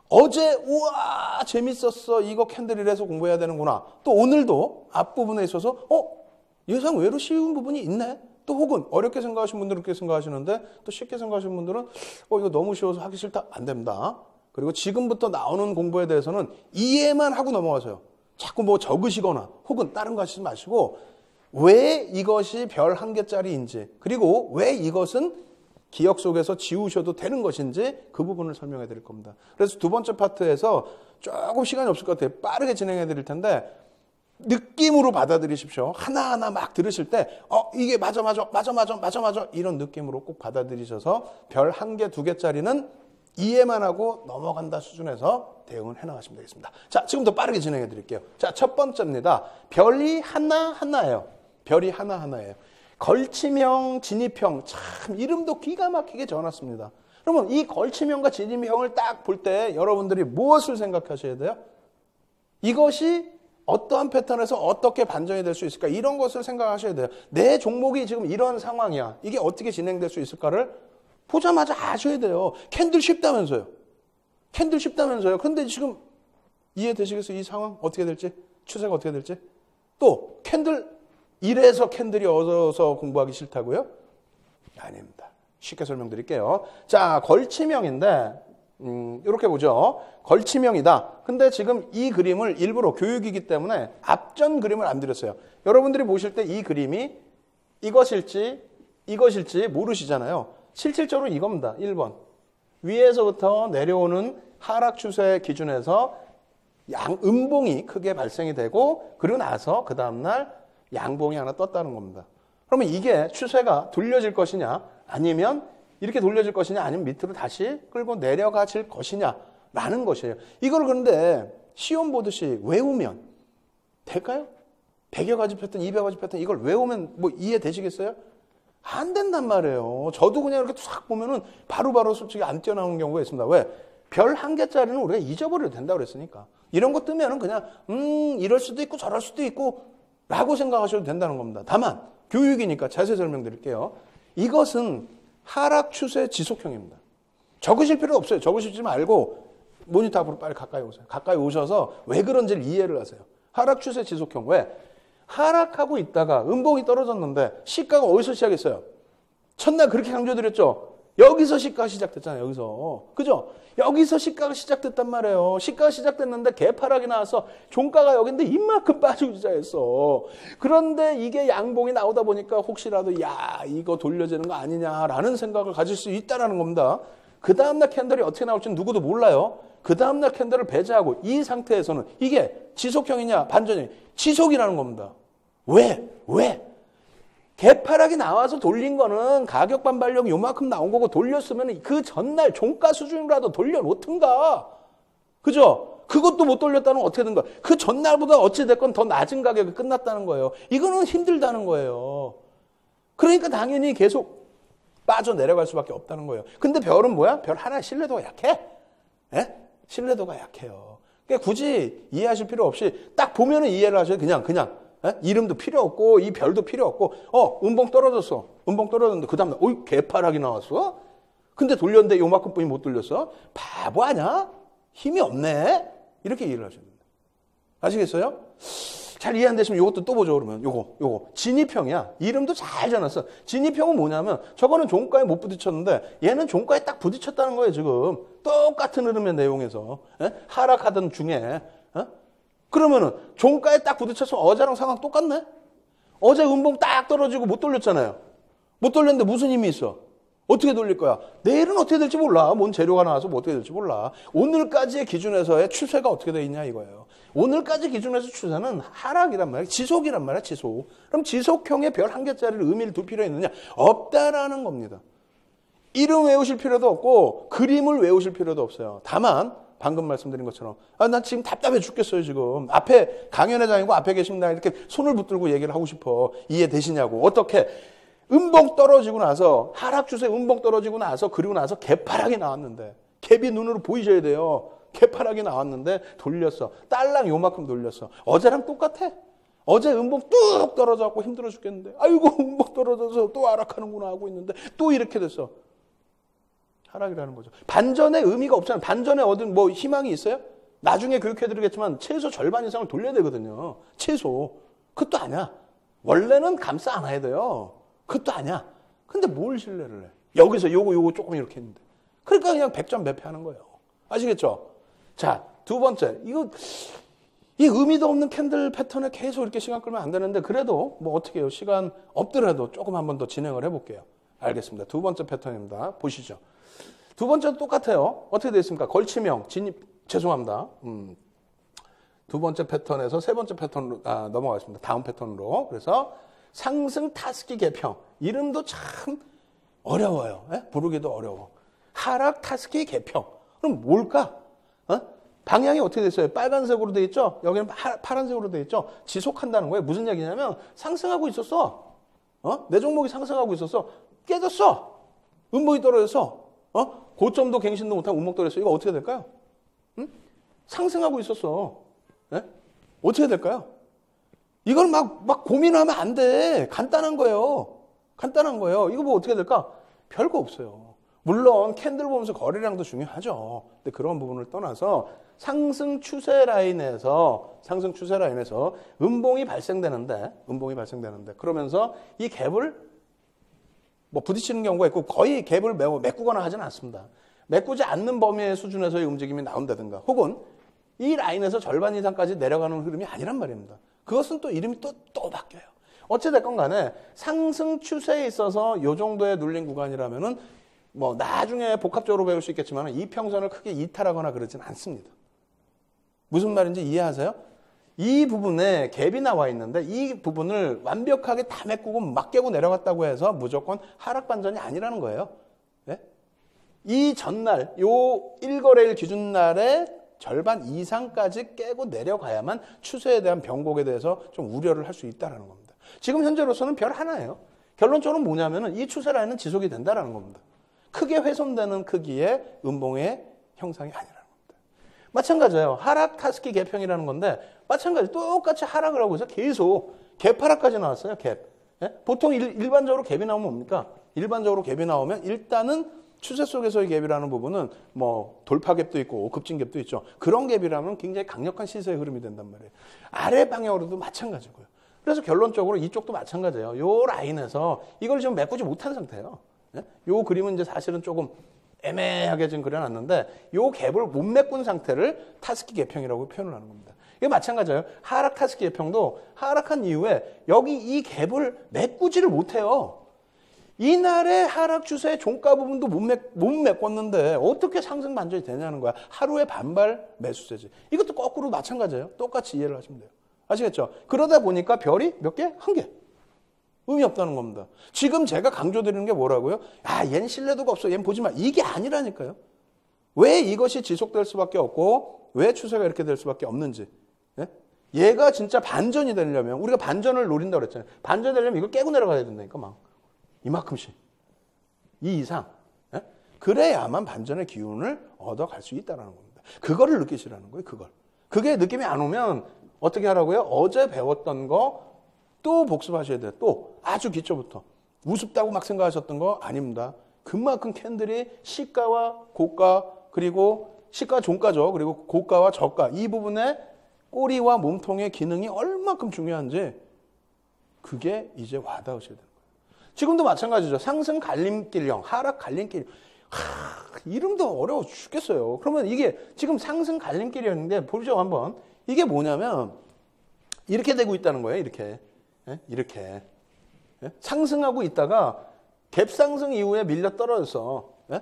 어제 우와 재밌었어 이거 캔들이라서 공부해야 되는구나. 또 오늘도 앞부분에 있어서 예상 외로 쉬운 부분이 있네. 또 혹은 어렵게 생각하시는 분들은 그렇게 생각하시는데 또 쉽게 생각하시는 분들은 이거 너무 쉬워서 하기 싫다. 안 됩니다. 그리고 지금부터 나오는 공부에 대해서는 이해만 하고 넘어가세요. 자꾸 뭐 적으시거나 혹은 다른 거 하시지 마시고 왜 이것이 별 한 개짜리인지 그리고 왜 이것은 기억 속에서 지우셔도 되는 것인지 그 부분을 설명해 드릴 겁니다. 그래서 두 번째 파트에서 조금 시간이 없을 것 같아요. 빠르게 진행해 드릴 텐데 느낌으로 받아들이십시오. 하나하나 막 들으실 때 이게 맞아 이런 느낌으로 꼭 받아들이셔서 별 한 개, 두 개짜리는 이해만 하고 넘어간다 수준에서 대응을 해나가시면 되겠습니다. 자, 지금부터 빠르게 진행해 드릴게요. 자, 첫 번째입니다. 별이 하나하나예요. 별이 하나하나예요. 걸침형, 진입형, 참 이름도 기가 막히게 지어놨습니다. 그러면 이 걸침형과 진입형을 딱 볼 때 여러분들이 무엇을 생각하셔야 돼요? 이것이 어떠한 패턴에서 어떻게 반전이 될 수 있을까? 이런 것을 생각하셔야 돼요. 내 종목이 지금 이런 상황이야. 이게 어떻게 진행될 수 있을까를 보자마자 아셔야 돼요. 캔들 쉽다면서요. 캔들 쉽다면서요. 그런데 지금 이해되시겠어요? 이 상황 어떻게 될지? 추세가 어떻게 될지? 또 캔들 이래서 캔들이 어려서 공부하기 싫다고요? 아닙니다. 쉽게 설명드릴게요. 자, 걸침형인데 이렇게 보죠. 걸침형이다. 근데 지금 이 그림을 일부러 교육이기 때문에 앞전 그림을 안 드렸어요. 여러분들이 보실 때 이 그림이 이것일지 모르시잖아요. 실질적으로 이겁니다. 1번. 위에서부터 내려오는 하락 추세 기준에서 음봉이 크게 발생이 되고 그러고 나서 그 다음날 양봉이 하나 떴다는 겁니다. 그러면 이게 추세가 돌려질 것이냐 아니면 이렇게 돌려질 것이냐 아니면 밑으로 다시 끌고 내려가질 것이냐라는 것이에요. 이걸 그런데 시험 보듯이 외우면 될까요? 100여 가지 패턴, 200가지 패턴 이걸 외우면 뭐 이해되시겠어요? 안 된단 말이에요. 저도 그냥 이렇게 싹 보면은 바로바로 솔직히 안 뛰어나오는 경우가 있습니다. 왜? 별 한 개짜리는 우리가 잊어버려도 된다고 그랬으니까. 이런 거 뜨면은 그냥 이럴 수도 있고 저럴 수도 있고 라고 생각하셔도 된다는 겁니다. 다만 교육이니까 자세히 설명드릴게요. 이것은 하락 추세 지속형입니다. 적으실 필요 없어요. 적으시지 말고 모니터 앞으로 빨리 가까이 오세요. 가까이 오셔서 왜 그런지를 이해를 하세요. 하락 추세 지속형. 왜? 하락하고 있다가 음봉이 떨어졌는데 시가가 어디서 시작했어요? 첫날 그렇게 강조드렸죠. 여기서 시가가 시작됐잖아요. 여기서. 그죠? 여기서 시가가 시작됐단 말이에요. 시가가 시작됐는데 개파락이 나와서 종가가 여기인데 이만큼 빠지고 시작했어. 그런데 이게 양봉이 나오다 보니까 혹시라도 야 이거 돌려지는 거 아니냐라는 생각을 가질 수 있다는 겁니다. 그 다음날 캔들이 어떻게 나올지는 누구도 몰라요. 그 다음날 캔들을 배제하고 이 상태에서는 이게 지속형이냐 반전이냐 지속이라는 겁니다. 왜? 개파락이 나와서 돌린 거는 가격 반발력이 요만큼 나온 거고 돌렸으면 그 전날 종가 수준이라도 돌려놓든가. 그죠? 그것도 못 돌렸다는 건 어떻게 된 거야? 그 전날보다 어찌됐건 더 낮은 가격이 끝났다는 거예요. 이거는 힘들다는 거예요. 그러니까 당연히 계속 빠져내려갈 수밖에 없다는 거예요. 근데 별은 뭐야? 별 하나의 신뢰도가 약해. 예? 신뢰도가 약해요. 그러니까 굳이 이해하실 필요 없이 딱 보면은 이해를 하셔요. 그냥. 예? 이름도 필요 없고 이 별도 필요 없고 음봉 떨어졌어. 음봉 떨어졌는데 그 다음날 어이 개파락이 나왔어? 근데 돌렸는데 요만큼뿐이 못 돌렸어? 바보 아냐? 힘이 없네? 이렇게 이해를 하셔야 됩니다. 아시겠어요? 잘 이해 안 되시면 이것도 또 보죠. 그러면 요거 진입형이야. 이름도 잘 지어놨어. 진입형은 뭐냐면 저거는 종가에 못 부딪혔는데 얘는 종가에 딱 부딪혔다는 거예요. 지금 똑같은 흐름의 내용에서 예? 하락하던 중에 그러면은 종가에 딱 부딪혀서 어제랑 상황 똑같네? 어제 음봉 딱 떨어지고 못 돌렸잖아요. 못 돌렸는데 무슨 힘이 있어? 어떻게 돌릴 거야? 내일은 어떻게 될지 몰라. 뭔 재료가 나와서 뭐 어떻게 될지 몰라. 오늘까지의 기준에서의 추세가 어떻게 돼 있냐 이거예요. 오늘까지 기준에서 추세는 하락이란 말이야. 지속이란 말이야. 지속. 그럼 지속형의 별 한 개짜리를 의미를 둘 필요 있느냐? 없다라는 겁니다. 이름 외우실 필요도 없고 그림을 외우실 필요도 없어요. 다만 방금 말씀드린 것처럼 나 지금 답답해 죽겠어요. 지금 앞에 강연회장이고 앞에 계십니다. 이렇게 손을 붙들고 얘기를 하고 싶어. 이해되시냐고. 어떻게 음봉 떨어지고 나서 하락 추세 음봉 떨어지고 나서 그리고 나서 개파락이 나왔는데 갭이 눈으로 보이셔야 돼요. 개파락이 나왔는데 돌렸어. 딸랑 요만큼 돌렸어. 어제랑 똑같아. 어제 음봉 뚝 떨어져갖고 힘들어 죽겠는데 아이고 음봉 떨어져서 또 하락하는구나 하고 있는데 또 이렇게 됐어. 하락이라는 거죠. 반전의 의미가 없잖아요. 반전에 얻은 뭐 희망이 있어요? 나중에 교육해드리겠지만 최소 절반 이상을 돌려야 되거든요. 최소. 그것도 아니야. 원래는 감싸 안아야 돼요. 그것도 아니야. 근데 뭘 신뢰를 해? 여기서 요거 조금 이렇게 했는데. 그러니까 그냥 100점 매패하는 거예요. 아시겠죠? 자, 두 번째. 이 의미도 없는 캔들 패턴에 계속 이렇게 시간 끌면 안 되는데 그래도 뭐 어떻게 해요? 시간 없더라도 조금 한 번 더 진행을 해볼게요. 알겠습니다. 두 번째 패턴입니다. 보시죠. 두 번째도 똑같아요. 어떻게 되어 있습니까? 걸치명, 죄송합니다. 두 번째 패턴에서 세 번째 패턴으로 넘어가겠습니다. 다음 패턴으로. 그래서 상승 타스키 개평. 이름도 참 어려워요. 예? 부르기도 어려워. 하락 타스키 개평. 그럼 뭘까? 방향이 어떻게 됐어요? 빨간색으로 되어 있죠? 여기는 파란색으로 되어 있죠? 지속한다는 거예요. 무슨 얘기냐면 상승하고 있었어. 내 종목이 상승하고 있었어. 깨졌어. 음봉이 떨어져서. 고점도 갱신도 못하고 음봉 떨어졌어. 이거 어떻게 될까요? 응? 상승하고 있었어. 예? 어떻게 될까요? 이걸 막 고민하면 안 돼. 간단한 거예요. 이거 뭐 어떻게 될까? 별거 없어요. 물론 캔들 보면서 거래량도 중요하죠. 근데 그런 부분을 떠나서 상승 추세 라인에서 음봉이 발생되는데 그러면서 이 갭을 뭐 부딪히는 경우가 있고 거의 갭을 메꾸거나 하지는 않습니다. 메꾸지 않는 범위의 수준에서의 움직임이 나온다든가 혹은 이 라인에서 절반 이상까지 내려가는 흐름이 아니란 말입니다. 그것은 또 이름이 또 바뀌어요. 어찌됐건 간에 상승 추세에 있어서 이 정도의 눌린 구간이라면은 뭐 나중에 복합적으로 배울 수 있겠지만 이평선을 크게 이탈하거나 그러진 않습니다. 무슨 말인지 이해하세요? 이 부분에 갭이 나와 있는데 이 부분을 완벽하게 다 메꾸고 막 깨고 내려갔다고 해서 무조건 하락 반전이 아니라는 거예요. 네? 이 전날 요 1거래일 기준날에 절반 이상까지 깨고 내려가야만 추세에 대한 변곡에 대해서 좀 우려를 할 수 있다는 겁니다. 지금 현재로서는 별 하나예요. 결론적으로 뭐냐면은 이 추세 라인은 지속이 된다는 겁니다. 크게 훼손되는 크기의 음봉의 형상이 아니라는 겁니다. 마찬가지예요. 하락 타스키 개평이라는 건데 마찬가지 똑같이 하락을 하고 있어서 계속 갭 하락까지 나왔어요. 갭. 예? 보통 일반적으로 갭이 나오면 뭡니까? 일반적으로 갭이 나오면 일단은 추세 속에서의 갭이라는 부분은 뭐 돌파갭도 있고 급진갭도 있죠. 그런 갭이라면 굉장히 강력한 시세의 흐름이 된단 말이에요. 아래 방향으로도 마찬가지고요. 그래서 결론적으로 이쪽도 마찬가지예요. 요 라인에서 이걸 지금 메꾸지 못한 상태예요. 요 그림은 이제 사실은 조금 애매하게 지금 그려놨는데 요 갭을 못 메꾼 상태를 타스키 개평이라고 표현을 하는 겁니다. 이게 마찬가지예요. 하락 타스키 개평도 하락한 이후에 여기 이 갭을 메꾸지를 못해요. 이날의 하락 추세의 종가 부분도 못 메꿨는데 어떻게 상승 반전이 되냐는 거야. 하루의 반발 매수세지. 이것도 거꾸로 마찬가지예요. 똑같이 이해를 하시면 돼요. 아시겠죠? 그러다 보니까 별이 몇 개? 한 개. 의미 없다는 겁니다. 지금 제가 강조드리는 게 뭐라고요? 얘는 신뢰도가 없어. 얘는 보지 마. 이게 아니라니까요. 왜 이것이 지속될 수밖에 없고 왜 추세가 이렇게 될 수밖에 없는지. 예? 얘가 진짜 반전이 되려면 우리가 반전을 노린다고 그랬잖아요. 반전이 되려면 이걸 깨고 내려가야 된다니까 막. 이만큼씩. 이 이상. 예? 그래야만 반전의 기운을 얻어갈 수 있다는 겁니다. 그거를 느끼시라는 거예요. 그걸. 그게 느낌이 안 오면 어떻게 하라고요? 어제 배웠던 거 또 복습하셔야 돼요. 또 아주 기초부터. 우습다고 막 생각하셨던 거 아닙니다. 그만큼 캔들이 시가와 고가 그리고 시가 종가죠. 그리고 고가와 저가 이 부분에 꼬리와 몸통의 기능이 얼마큼 중요한지 그게 이제 와닿으셔야 되는 거예요. 지금도 마찬가지죠. 상승 갈림길형, 하락 갈림길. 이름도 어려워 죽겠어요. 그러면 이게 지금 상승 갈림길이었는데 보죠 한번. 이게 뭐냐면 이렇게 되고 있다는 거예요. 이렇게. 예? 이렇게. 예? 상승하고 있다가 갭 상승 이후에 밀려 떨어져서 예?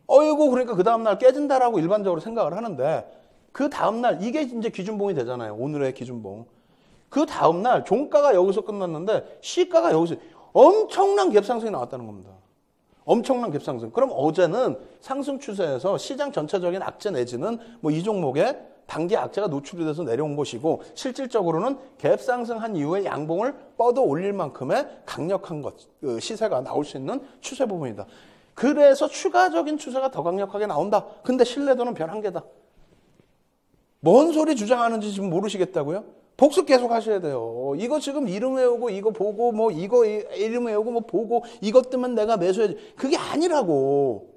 어이구 그러니까 그 다음날 깨진다라고 일반적으로 생각을 하는데 그 다음날 이게 이제 기준봉이 되잖아요. 오늘의 기준봉. 그 다음날 종가가 여기서 끝났는데 시가가 여기서 엄청난 갭 상승이 나왔다는 겁니다. 엄청난 갭 상승. 그럼 어제는 상승 추세에서 시장 전체적인 악재 내지는 뭐 이 종목에 단기 악재가 노출이 돼서 내려온 것이고 실질적으로는 갭 상승한 이후에 양봉을 뻗어 올릴 만큼의 강력한 시세가 나올 수 있는 추세 부분이다. 그래서 추가적인 추세가 더 강력하게 나온다. 근데 신뢰도는 별 한계다. 뭔 소리 주장하는지 지금 모르시겠다고요? 복습 계속 하셔야 돼요. 이거 지금 이름 외우고 이거 보고 뭐 이거 이름 외우고 뭐 보고 이것 때문에 내가 매수해야지. 그게 아니라고.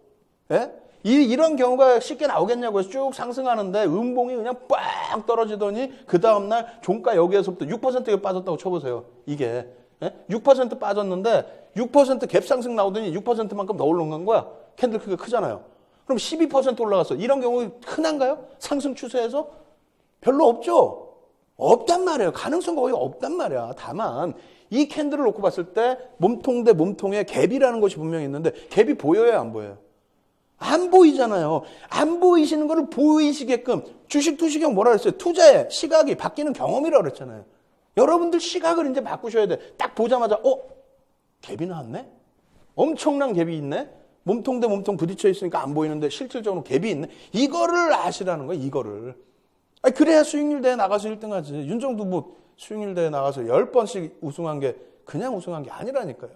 예? 이런 경우가 쉽게 나오겠냐고요. 쭉 상승하는데 음봉이 그냥 빵 떨어지더니 그 다음날 종가 여기에서부터 6%가 빠졌다고 쳐보세요. 이게. 예? 6% 빠졌는데 6% 갭 상승 나오더니 6%만큼 더 올라간 거야. 캔들 크기가 크잖아요. 그럼 12% 올라갔어. 이런 경우 흔한가요? 상승 추세에서? 별로 없죠. 없단 말이에요. 가능성 거의 없단 말이야. 다만 이 캔들을 놓고 봤을 때 몸통 대 몸통의 갭이라는 것이 분명히 있는데 갭이 보여요? 안 보여요? 안 보이잖아요. 안 보이시는 거를 보이시게끔 주식 투시경 뭐라 그랬어요? 투자의 시각이 바뀌는 경험이라고 그랬잖아요. 여러분들 시각을 이제 바꾸셔야 돼. 딱 보자마자 갭이 나왔네? 엄청난 갭이 있네? 몸통 대 몸통 부딪혀 있으니까 안 보이는데 실질적으로 갭이 있네? 이거를 아시라는 거예요. 이거를. 그래야 수익률 대회 나가서 1등하지. 윤정도 뭐 수익률 대회 나가서 10번씩 우승한 게 그냥 우승한 게 아니라니까요.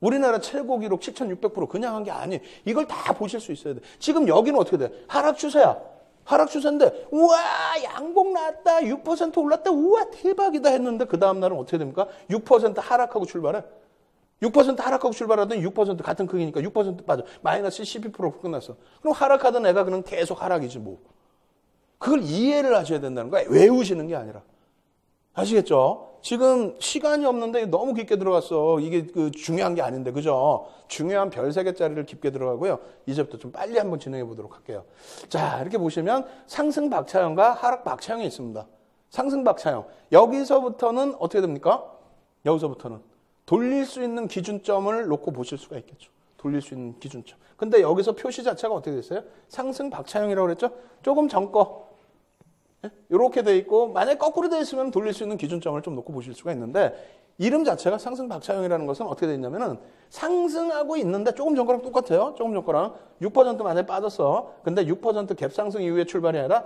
우리나라 최고 기록 7,600% 그냥 한 게 아니에요. 이걸 다 보실 수 있어야 돼. 지금 여기는 어떻게 돼? 하락 추세야. 하락 추세인데 우와 양봉 나왔다. 6% 올랐다. 우와 대박이다 했는데 그 다음 날은 어떻게 됩니까? 6% 하락하고 출발해. 6% 하락하고 출발하더니 6% 같은 크기니까 6% 빠져. 마이너스 12% 끝났어. 그럼 하락하던 애가 그냥 계속 하락이지 뭐. 그걸 이해를 하셔야 된다는 거야. 외우시는 게 아니라. 아시겠죠? 지금 시간이 없는데 너무 깊게 들어갔어. 이게 중요한 게 아닌데, 그죠? 중요한 별 3개짜리를 깊게 들어가고요. 이제부터 좀 빨리 한번 진행해 보도록 할게요. 자, 이렇게 보시면 상승 박차형과 하락 박차형이 있습니다. 상승 박차형. 여기서부터는 어떻게 됩니까? 여기서부터는 돌릴 수 있는 기준점을 놓고 보실 수가 있겠죠. 돌릴 수 있는 기준점. 근데 여기서 표시 자체가 어떻게 됐어요? 상승 박차형이라고 그랬죠? 조금 전거. 이렇게 돼 있고 만약에 거꾸로 돼 있으면 돌릴 수 있는 기준점을 좀 놓고 보실 수가 있는데 이름 자체가 상승 박차형이라는 것은 어떻게 돼 있냐면은 상승하고 있는데 조금 전거랑 똑같아요. 조금 전거랑 6% 만에 빠졌어. 근데 6% 갭 상승 이후에 출발이 아니라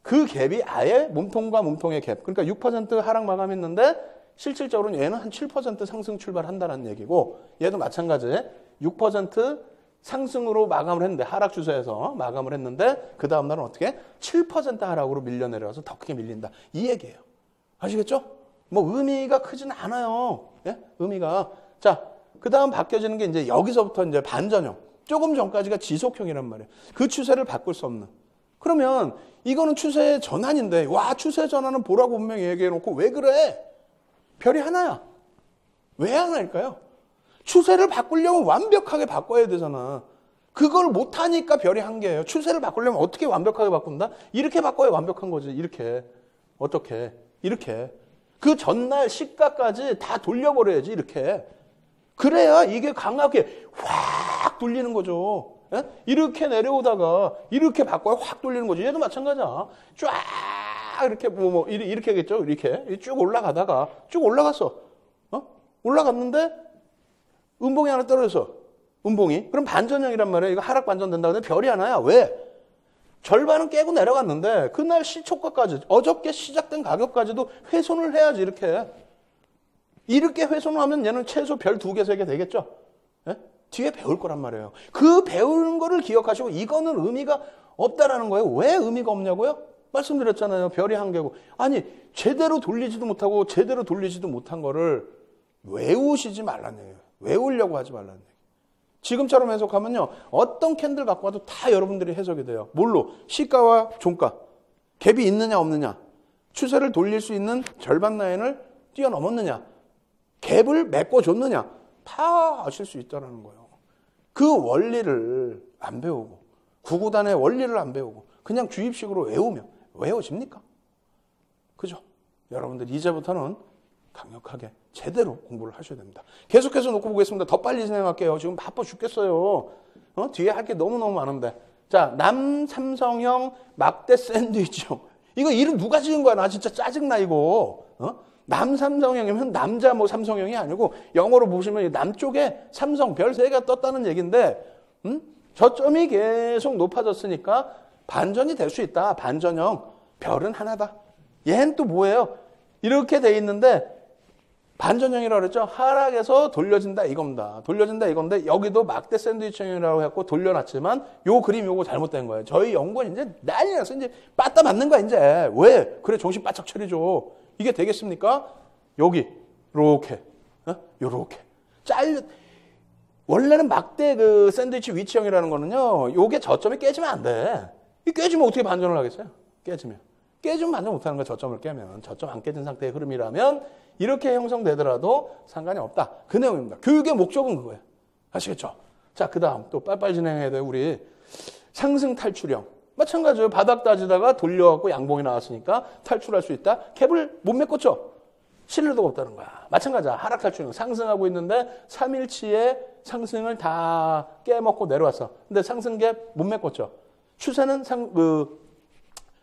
그 갭이 아예 몸통과 몸통의 갭. 그러니까 6% 하락 마감했는데 실질적으로는 얘는 한 7% 상승 출발한다는 얘기고 얘도 마찬가지에 6% 상승으로 마감을 했는데 하락 추세에서 마감을 했는데 그 다음 날은 어떻게 7% 하락으로 밀려내려서 더 크게 밀린다 이 얘기예요. 아시겠죠? 뭐 의미가 크진 않아요. 예? 의미가 자 그 다음 바뀌어지는 게 이제 여기서부터 이제 반전형 조금 전까지가 지속형이란 말이에요. 그 추세를 바꿀 수 없는. 그러면 이거는 추세 전환인데 와 추세 전환은 보라고 분명히 얘기해 놓고 왜 그래? 별이 하나야. 왜 하나일까요? 추세를 바꾸려면 완벽하게 바꿔야 되잖아. 그걸 못하니까 별이 한 개예요. 추세를 바꾸려면 어떻게 완벽하게 바꾼다? 이렇게 바꿔야 완벽한 거지. 이렇게. 어떻게? 이렇게. 그 전날 시가까지 다 돌려버려야지. 이렇게. 그래야 이게 강하게 확 돌리는 거죠. 예? 이렇게 내려오다가 이렇게 바꿔야 확 돌리는 거죠. 얘도 마찬가지야. 쫙 이렇게 이렇게 하겠죠. 이렇게 쭉 올라가다가 쭉 올라갔어. 올라갔는데 음봉이 하나 떨어져서 음봉이 그럼 반전형이란 말이에요. 이거 하락 반전 된다. 근데 별이 하나야. 왜? 절반은 깨고 내려갔는데 그날 시초가까지 어저께 시작된 가격까지도 훼손을 해야지. 이렇게 훼손을 하면 얘는 최소 별 2개, 3개 되겠죠. 예? 뒤에 배울 거란 말이에요. 그 배우는 거를 기억하시고 이거는 의미가 없다라는 거예요. 왜 의미가 없냐고요? 말씀드렸잖아요. 별이 한 개고. 아니 제대로 돌리지도 못하고 제대로 돌리지도 못한 거를 외우시지 말라는 얘기예요. 외우려고 하지 말라는 얘기예요. 지금처럼 해석하면요. 어떤 캔들 갖고 와도 다 여러분들이 해석이 돼요. 뭘로? 시가와 종가. 갭이 있느냐 없느냐. 추세를 돌릴 수 있는 절반 라인을 뛰어넘었느냐. 갭을 메꿔줬느냐. 다 아실 수 있다는 거예요. 그 원리를 안 배우고 구구단의 원리를 안 배우고 그냥 주입식으로 외우면 외워집니까? 그죠? 여러분들 이제부터는 강력하게 제대로 공부를 하셔야 됩니다. 계속해서 놓고 보겠습니다. 더 빨리 진행할게요. 지금 바빠 죽겠어요. 뒤에 할 게 너무너무 많은데. 자, 남삼성형 막대 샌드위치형. 이거 이름 누가 지은 거야? 나 진짜 짜증나 이거. 남삼성형이면 남자 삼성형이 아니고 영어로 보시면 남쪽에 삼성 별 3개가 떴다는 얘기인데 저점이 계속 높아졌으니까 반전이 될 수 있다. 반전형. 별은 하나다. 얘는 또 뭐예요? 이렇게 돼 있는데 반전형이라고 그랬죠? 하락에서 돌려진다 이겁니다. 돌려진다 이건데 여기도 막대 샌드위치형이라고 해갖고 돌려놨지만 요 그림 요거 잘못된 거예요. 저희 연구원 이제 난리 났어. 이제 빠따 맞는 거야 이제. 왜? 그래 정신 바짝 차리죠. 이게 되겠습니까? 여기 요렇게 요렇게 원래는 막대 그 샌드위치 위치형이라는 거는요. 요게 저점이 깨지면 안 돼. 이 깨지면 어떻게 반전을 하겠어요? 깨지면 반전 못하는 거야. 저점을 깨면. 저점 안 깨진 상태의 흐름이라면 이렇게 형성되더라도 상관이 없다. 그 내용입니다. 교육의 목적은 그거예요. 아시겠죠? 자, 그 다음 또 빨리빨리 진행해야 돼요. 우리 상승 탈출형. 마찬가지예요. 바닥 따지다가 돌려갖고 양봉이 나왔으니까 탈출할 수 있다. 캡을 못 메꿨죠? 신뢰도가 없다는 거야. 마찬가지야. 하락 탈출형. 상승하고 있는데 3일치의 상승을 다 깨먹고 내려왔어. 근데 상승 갭 못 메꿨죠? 추세는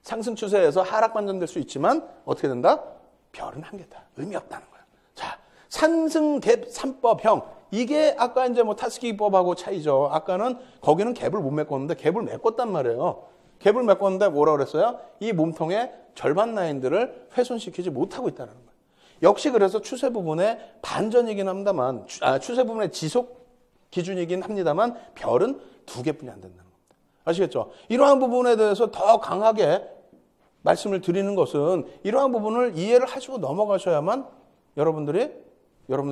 상승 추세에서 하락 반전될 수 있지만 어떻게 된다? 별은 한 개다. 의미 없다는 거야. 자, 상승 갭 3법형. 이게 아까 이제 타스키법하고 차이죠. 아까는 거기는 갭을 못 메꿨는데 갭을 메꿨단 말이에요. 갭을 메꿨는데 뭐라고 그랬어요? 이 몸통의 절반 라인들을 훼손시키지 못하고 있다는 거예요. 역시 그래서 추세 부분의 반전이긴 합니다만, 추세 부분의 지속 기준이긴 합니다만 별은 2개뿐이 안 된다는 겁니다. 아시겠죠? 이러한 부분에 대해서 더 강하게 말씀을 드리는 것은 이러한 부분을 이해를 하시고 넘어가셔야만 여러분들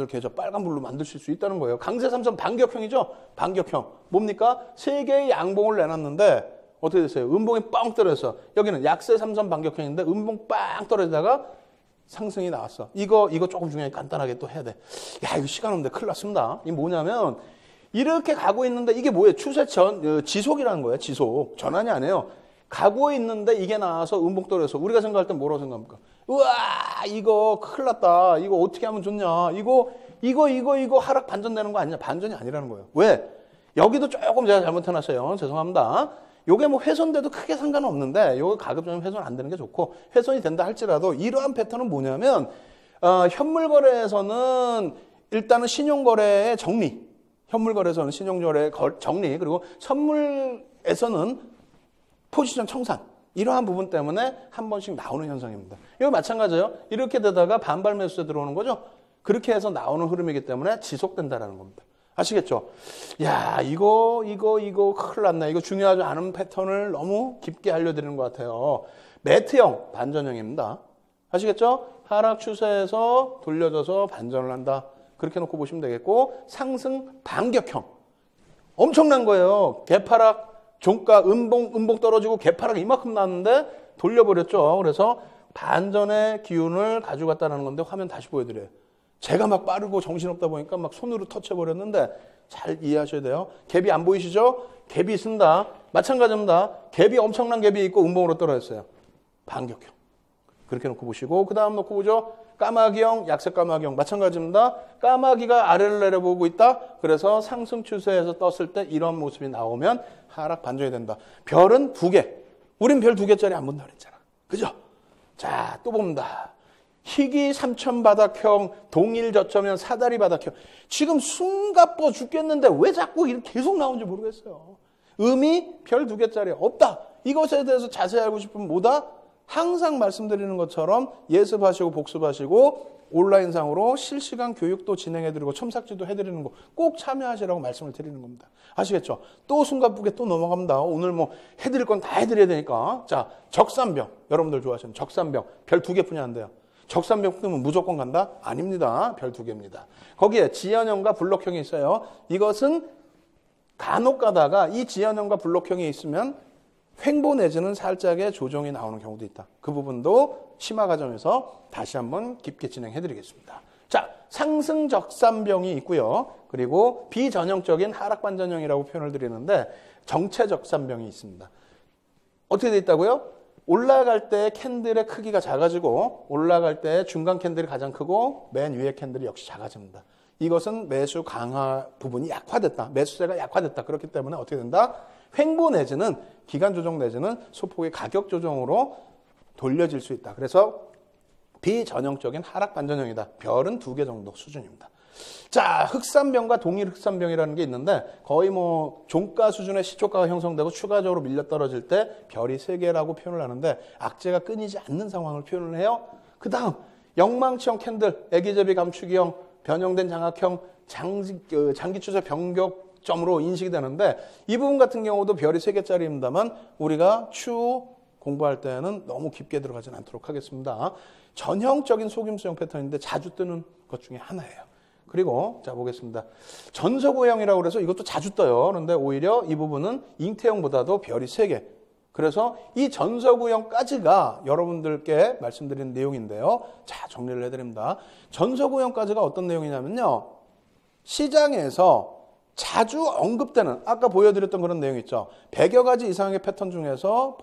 계좌 빨간불로 만드실 수 있다는 거예요. 강세 삼성 반격형이죠? 반격형. 뭡니까? 3개의 양봉을 내놨는데 어떻게 됐어요? 음봉이 빵 떨어져서 여기는 약세 삼선 반격형인데 음봉 빵 떨어지다가 상승이 나왔어. 이거 조금 중요해. 간단하게 또 해야 돼. 야, 이거 시간 없는데 큰일 났습니다. 이게 뭐냐면 이렇게 가고 있는데 이게 뭐예요? 추세 지속이라는 거예요. 지속. 전환이 아니에요. 가고 있는데 이게 나와서 음봉 떨어져서 우리가 생각할 땐 뭐라고 생각합니까? 우와, 이거 큰일 났다. 이거 어떻게 하면 좋냐. 이거 하락 반전되는 거 아니냐. 반전이 아니라는 거예요. 왜? 여기도 조금 제가 잘못해놨어요. 죄송합니다. 요게 훼손돼도 크게 상관은 없는데 요거 가급적이면 훼손 안 되는 게 좋고 훼손이 된다 할지라도 이러한 패턴은 뭐냐면 현물 거래에서는 일단은 신용 거래의 정리, 현물 거래에서는 신용 거래의 정리, 그리고 선물에서는 포지션 청산, 이러한 부분 때문에 한 번씩 나오는 현상입니다. 이거 마찬가지예요. 이렇게 되다가 반발 매수에 들어오는 거죠. 그렇게 해서 나오는 흐름이기 때문에 지속된다라는 겁니다. 아시겠죠? 야, 이거 큰일 났네. 이거 중요하지 않은 패턴을 너무 깊게 알려드리는 것 같아요. 매트형, 반전형입니다. 아시겠죠? 하락 추세에서 돌려져서 반전을 한다. 그렇게 놓고 보시면 되겠고, 상승 반격형. 엄청난 거예요. 개파락, 종가, 음봉 떨어지고 개파락 이만큼 나왔는데 돌려버렸죠. 그래서 반전의 기운을 가져갔다는 건데 화면 다시 보여드려요. 제가 막 빠르고 정신없다 보니까 막 손으로 터쳐버렸는데 잘 이해하셔야 돼요. 갭이 안 보이시죠? 갭이 쓴다. 마찬가지입니다. 갭이 엄청난 갭이 있고 음봉으로 떨어졌어요. 반격형. 그렇게 놓고 보시고 그 다음 놓고 보죠. 까마귀형, 약색 까마귀형 마찬가지입니다. 까마귀가 아래를 내려보고 있다. 그래서 상승 추세에서 떴을 때 이런 모습이 나오면 하락 반전이 된다. 별은 2개. 우린 별 2개짜리 안 본다 그랬잖아. 그죠? 자, 또 봅니다. 희귀 3천 바닥형, 동일 저점형, 사다리 바닥형. 지금 숨가뻐 죽겠는데 왜 자꾸 이렇게 계속 나오는지 모르겠어요. 음이 별 2개짜리 없다. 이것에 대해서 자세히 알고 싶으면 뭐다? 항상 말씀드리는 것처럼 예습하시고 복습하시고 온라인상으로 실시간 교육도 진행해드리고 첨삭지도 해드리는 거 꼭 참여하시라고 말씀을 드리는 겁니다. 아시겠죠? 또 숨가쁘게 또 넘어갑니다. 오늘 뭐 해드릴 건 다 해드려야 되니까. 자, 적산병. 여러분들 좋아하시는 적산병. 별 2개뿐이 안 돼요. 적산병 뜨면 무조건 간다? 아닙니다. 별 2개입니다. 거기에 지연형과 블록형이 있어요. 이것은 간혹 가다가 이 지연형과 블록형이 있으면 횡보 내지는 살짝의 조정이 나오는 경우도 있다. 그 부분도 심화 과정에서 다시 한번 깊게 진행해 드리겠습니다. 자, 상승 적산병이 있고요. 그리고 비전형적인 하락 반전형이라고 표현을 드리는데 정체 적산병이 있습니다. 어떻게 돼 있다고요? 올라갈 때 캔들의 크기가 작아지고 올라갈 때 중간 캔들이 가장 크고 맨 위에 캔들이 역시 작아집니다. 이것은 매수 강화 부분이 약화됐다. 매수세가 약화됐다. 그렇기 때문에 어떻게 된다? 횡보 내지는 기간 조정 내지는 소폭의 가격 조정으로 돌려질 수 있다. 그래서 비전형적인 하락 반전형이다. 별은 2개 정도 수준입니다. 자, 흑산병과 동일 흑산병이라는 게 있는데 거의 뭐 종가 수준의 시초가가 형성되고 추가적으로 밀려 떨어질 때 별이 3개라고 표현을 하는데 악재가 끊이지 않는 상황을 표현을 해요. 그 다음 영망치형 캔들, 애기제비 감추기형, 변형된 장악형, 장기 추세 변격점으로 인식이 되는데 이 부분 같은 경우도 별이 3개짜리입니다만 우리가 추후 공부할 때는 너무 깊게 들어가진 않도록 하겠습니다. 전형적인 속임수형 패턴인데 자주 뜨는 것 중에 하나예요. 그리고 자 보겠습니다. 전서구형이라고 그래서 이것도 자주 떠요. 그런데 오히려 이 부분은 잉태형보다도 별이 3개. 그래서 이 전서구형까지가 여러분들께 말씀드린 내용인데요. 자, 정리를 해드립니다. 전서구형까지가 어떤 내용이냐면요. 시장에서 자주 언급되는 아까 보여드렸던 그런 내용 있죠. 100여 가지 이상의 패턴 중에서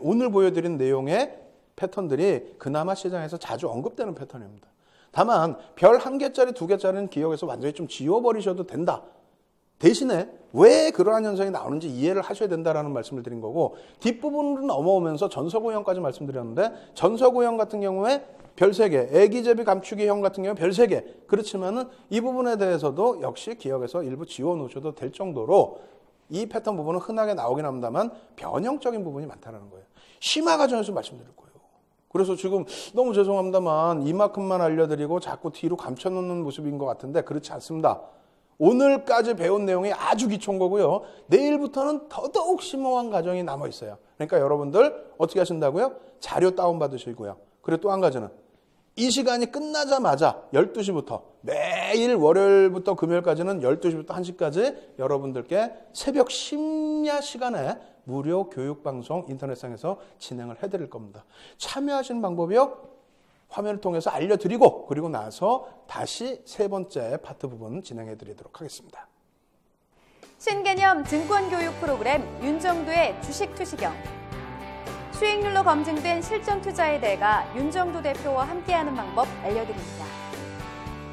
오늘 보여드린 내용의 패턴들이 그나마 시장에서 자주 언급되는 패턴입니다. 다만 별 1개짜리 2개짜리는 기억에서 완전히 좀 지워버리셔도 된다. 대신에 왜 그러한 현상이 나오는지 이해를 하셔야 된다라는 말씀을 드린 거고 뒷부분으로 넘어오면서 전서구형까지 말씀드렸는데 전서구형 같은 경우에 별 3개, 애기제비 감추기형 같은 경우에 별 3개. 그렇지만은 이 부분에 대해서도 역시 기억에서 일부 지워놓으셔도 될 정도로 이 패턴 부분은 흔하게 나오긴 합니다만 변형적인 부분이 많다는 거예요. 심화 과정에서 말씀드릴 거예요. 그래서 지금 너무 죄송합니다만 이만큼만 알려드리고 자꾸 뒤로 감춰놓는 모습인 것 같은데 그렇지 않습니다. 오늘까지 배운 내용이 아주 기초인 거고요. 내일부터는 더더욱 심오한 과정이 남아있어요. 그러니까 여러분들 어떻게 하신다고요? 자료 다운받으시고요. 그리고 또 한 가지는 이 시간이 끝나자마자 12시부터 매일 월요일부터 금요일까지는 12시부터 1시까지 여러분들께 새벽 심야 시간에 무료 교육방송 인터넷상에서 진행을 해드릴 겁니다. 참여하시는 방법이요. 화면을 통해서 알려드리고 그리고 나서 다시 3번째 파트 부분 진행해드리도록 하겠습니다. 신개념 증권교육 프로그램 윤정도의 주식투시경. 수익률로 검증된 실전투자의 대가 윤정도 대표와 함께하는 방법 알려드립니다.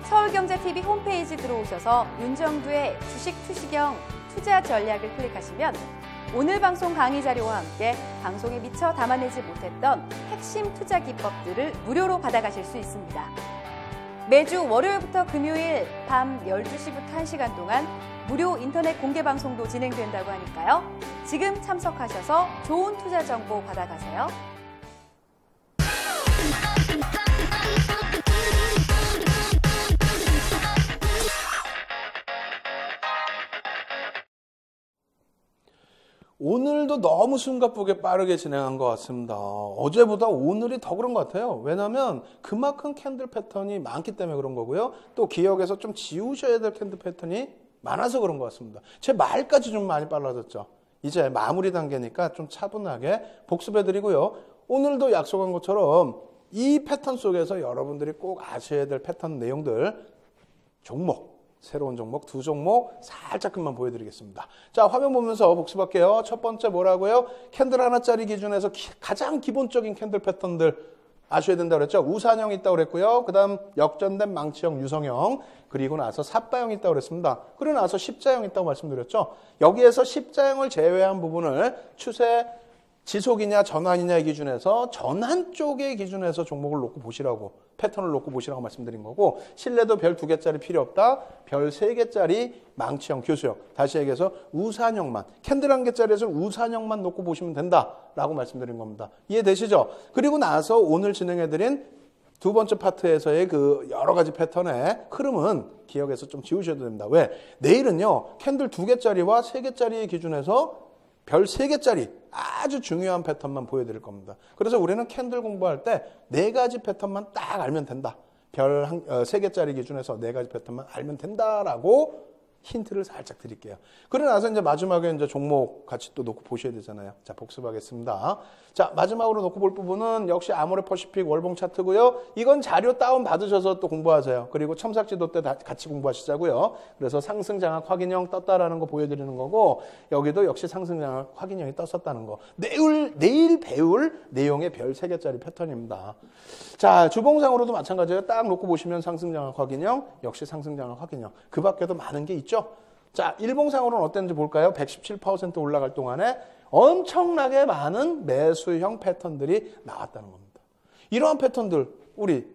서울경제TV 홈페이지 들어오셔서 윤정도의 주식투시경 투자 전략을 클릭하시면 오늘 방송 강의 자료와 함께 방송에 미처 담아내지 못했던 핵심 투자 기법들을 무료로 받아가실 수 있습니다. 매주 월요일부터 금요일 밤 12시부터 1시간 동안 무료 인터넷 공개 방송도 진행된다고 하니까요. 지금 참석하셔서 좋은 투자 정보 받아가세요. 오늘도 너무 숨가쁘게 빠르게 진행한 것 같습니다. 어제보다 오늘이 더 그런 것 같아요. 왜냐하면 그만큼 캔들 패턴이 많기 때문에 그런 거고요. 또 기억에서 좀 지우셔야 될 캔들 패턴이 많아서 그런 것 같습니다. 제 말까지 좀 많이 빨라졌죠. 이제 마무리 단계니까 좀 차분하게 복습해드리고요. 오늘도 약속한 것처럼 이 패턴 속에서 여러분들이 꼭 아셔야 될 패턴 내용들, 종목, 새로운 종목, 두 종목 살짝만 보여드리겠습니다. 자, 화면 보면서 복습할게요. 첫 번째 뭐라고요? 캔들 하나짜리 기준에서 가장 기본적인 캔들 패턴들 아셔야 된다고 그랬죠. 우산형 있다고 그랬고요. 그 다음 역전된 망치형, 유성형, 그리고 나서 삿바형 있다고 그랬습니다. 그리고 나서 십자형 있다고 말씀드렸죠. 여기에서 십자형을 제외한 부분을 추세 지속이냐 전환이냐의 기준에서 전환 쪽의 기준에서 종목을 놓고 보시라고, 패턴을 놓고 보시라고 말씀드린 거고, 실내도 별 2개짜리 필요 없다. 별 3개짜리 망치형, 교수형. 다시 얘기해서 우산형만, 캔들 1개짜리에서 우산형만 놓고 보시면 된다라고 말씀드린 겁니다. 이해되시죠? 그리고 나서 오늘 진행해드린 두 번째 파트에서의 그 여러 가지 패턴의 흐름은 기억해서 좀 지우셔도 됩니다. 왜? 내일은요, 캔들 2개짜리와 3개짜리의 기준에서 별 3개짜리 아주 중요한 패턴만 보여드릴 겁니다. 그래서 우리는 캔들 공부할 때 4가지 패턴만 딱 알면 된다. 별 3개짜리 기준에서 4가지 패턴만 알면 된다라고 힌트를 살짝 드릴게요. 그러고 나서 이제 마지막에 이제 종목 같이 또 놓고 보셔야 되잖아요. 자, 복습하겠습니다. 자, 마지막으로 놓고 볼 부분은 역시 아모레퍼시픽 월봉 차트고요. 이건 자료 다운 받으셔서 또 공부하세요. 그리고 첨삭지도 때 같이 공부하시자고요. 그래서 상승 장악 확인형 떴다라는 거 보여드리는 거고, 여기도 역시 상승 장악 확인형이 떴었다는 거. 내일 배울 내용의 별 3개짜리 패턴입니다. 자, 주봉상으로도 마찬가지예요. 딱 놓고 보시면 상승 장악 확인형, 역시 상승 장악 확인형. 그 밖에도 많은 게 있죠. 자, 일봉상으로는 어땠는지 볼까요? 117% 올라갈 동안에 엄청나게 많은 매수형 패턴들이 나왔다는 겁니다. 이러한 패턴들 우리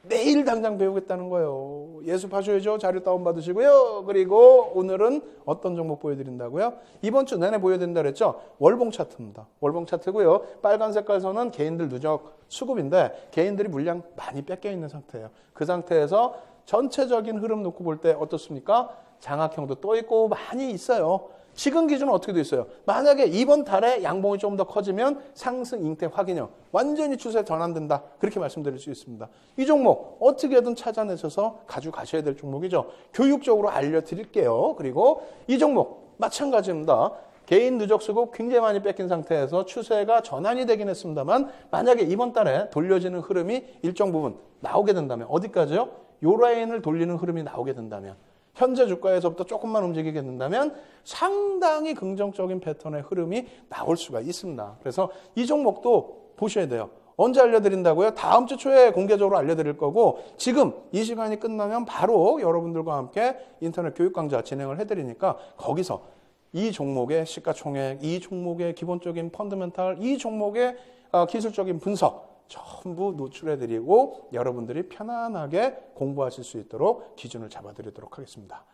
내일 당장 배우겠다는 거예요. 예습하셔야죠. 자료 다운받으시고요. 그리고 오늘은 어떤 종목 보여드린다고요? 이번 주 내내 보여드린다 그랬죠? 월봉 차트입니다. 월봉 차트고요. 빨간 색깔 선은 개인들 누적 수급인데 개인들이 물량 많이 뺏겨 있는 상태예요. 그 상태에서 전체적인 흐름 놓고 볼 때 어떻습니까? 장악형도 또 있고 많이 있어요. 지금 기준은 어떻게 돼 있어요? 만약에 이번 달에 양봉이 좀 더 커지면 상승 잉태 확인형, 완전히 추세 전환된다. 그렇게 말씀드릴 수 있습니다. 이 종목 어떻게든 찾아내셔서 가져가셔야 될 종목이죠. 교육적으로 알려드릴게요. 그리고 이 종목 마찬가지입니다. 개인 누적 수급 굉장히 많이 뺏긴 상태에서 추세가 전환이 되긴 했습니다만, 만약에 이번 달에 돌려지는 흐름이 일정 부분 나오게 된다면, 어디까지요? 요 라인을 돌리는 흐름이 나오게 된다면, 현재 주가에서부터 조금만 움직이게 된다면 상당히 긍정적인 패턴의 흐름이 나올 수가 있습니다. 그래서 이 종목도 보셔야 돼요. 언제 알려드린다고요? 다음 주 초에 공개적으로 알려드릴 거고, 지금 이 시간이 끝나면 바로 여러분들과 함께 인터넷 교육 강좌 진행을 해드리니까 거기서 이 종목의 시가총액, 이 종목의 기본적인 펀더멘탈, 이 종목의 기술적인 분석 전부 노출해드리고 여러분들이 편안하게 공부하실 수 있도록 기준을 잡아드리도록 하겠습니다.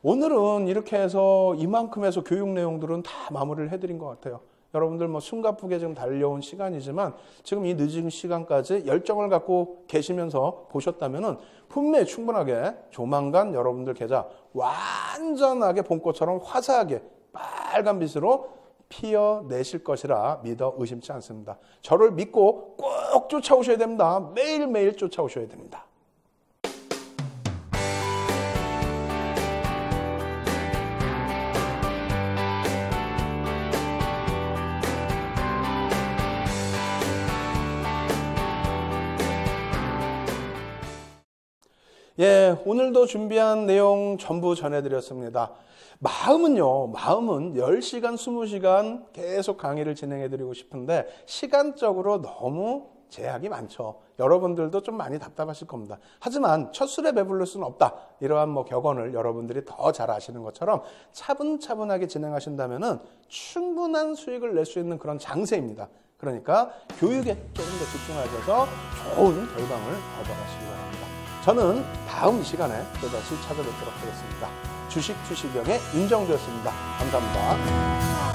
오늘은 이렇게 해서 이만큼에서 교육 내용들은 다 마무리를 해드린 것 같아요. 여러분들 뭐 숨가쁘게 지금 달려온 시간이지만 지금 이 늦은 시간까지 열정을 갖고 계시면서 보셨다면은 분명히 충분하게 조만간 여러분들 계좌 완전하게 봄꽃처럼 화사하게 빨간빛으로 피어내실 것이라 믿어 의심치 않습니다. 저를 믿고 꼭 쫓아오셔야 됩니다. 매일매일 쫓아오셔야 됩니다. 예, 오늘도 준비한 내용 전부 전해드렸습니다. 마음은 10시간, 20시간 계속 강의를 진행해드리고 싶은데 시간적으로 너무 제약이 많죠. 여러분들도 좀 많이 답답하실 겁니다. 하지만 첫 술에 배부를 수는 없다. 이러한 격언을 여러분들이 더 잘 아시는 것처럼 차분차분하게 진행하신다면은 충분한 수익을 낼 수 있는 그런 장세입니다. 그러니까 교육에 조금 더 집중하셔서 좋은 결과물 얻어가시기 바랍니다. 저는 다음 시간에 또다시 찾아뵙도록 하겠습니다. 주식 투시경의 윤정주였습니다. 감사합니다.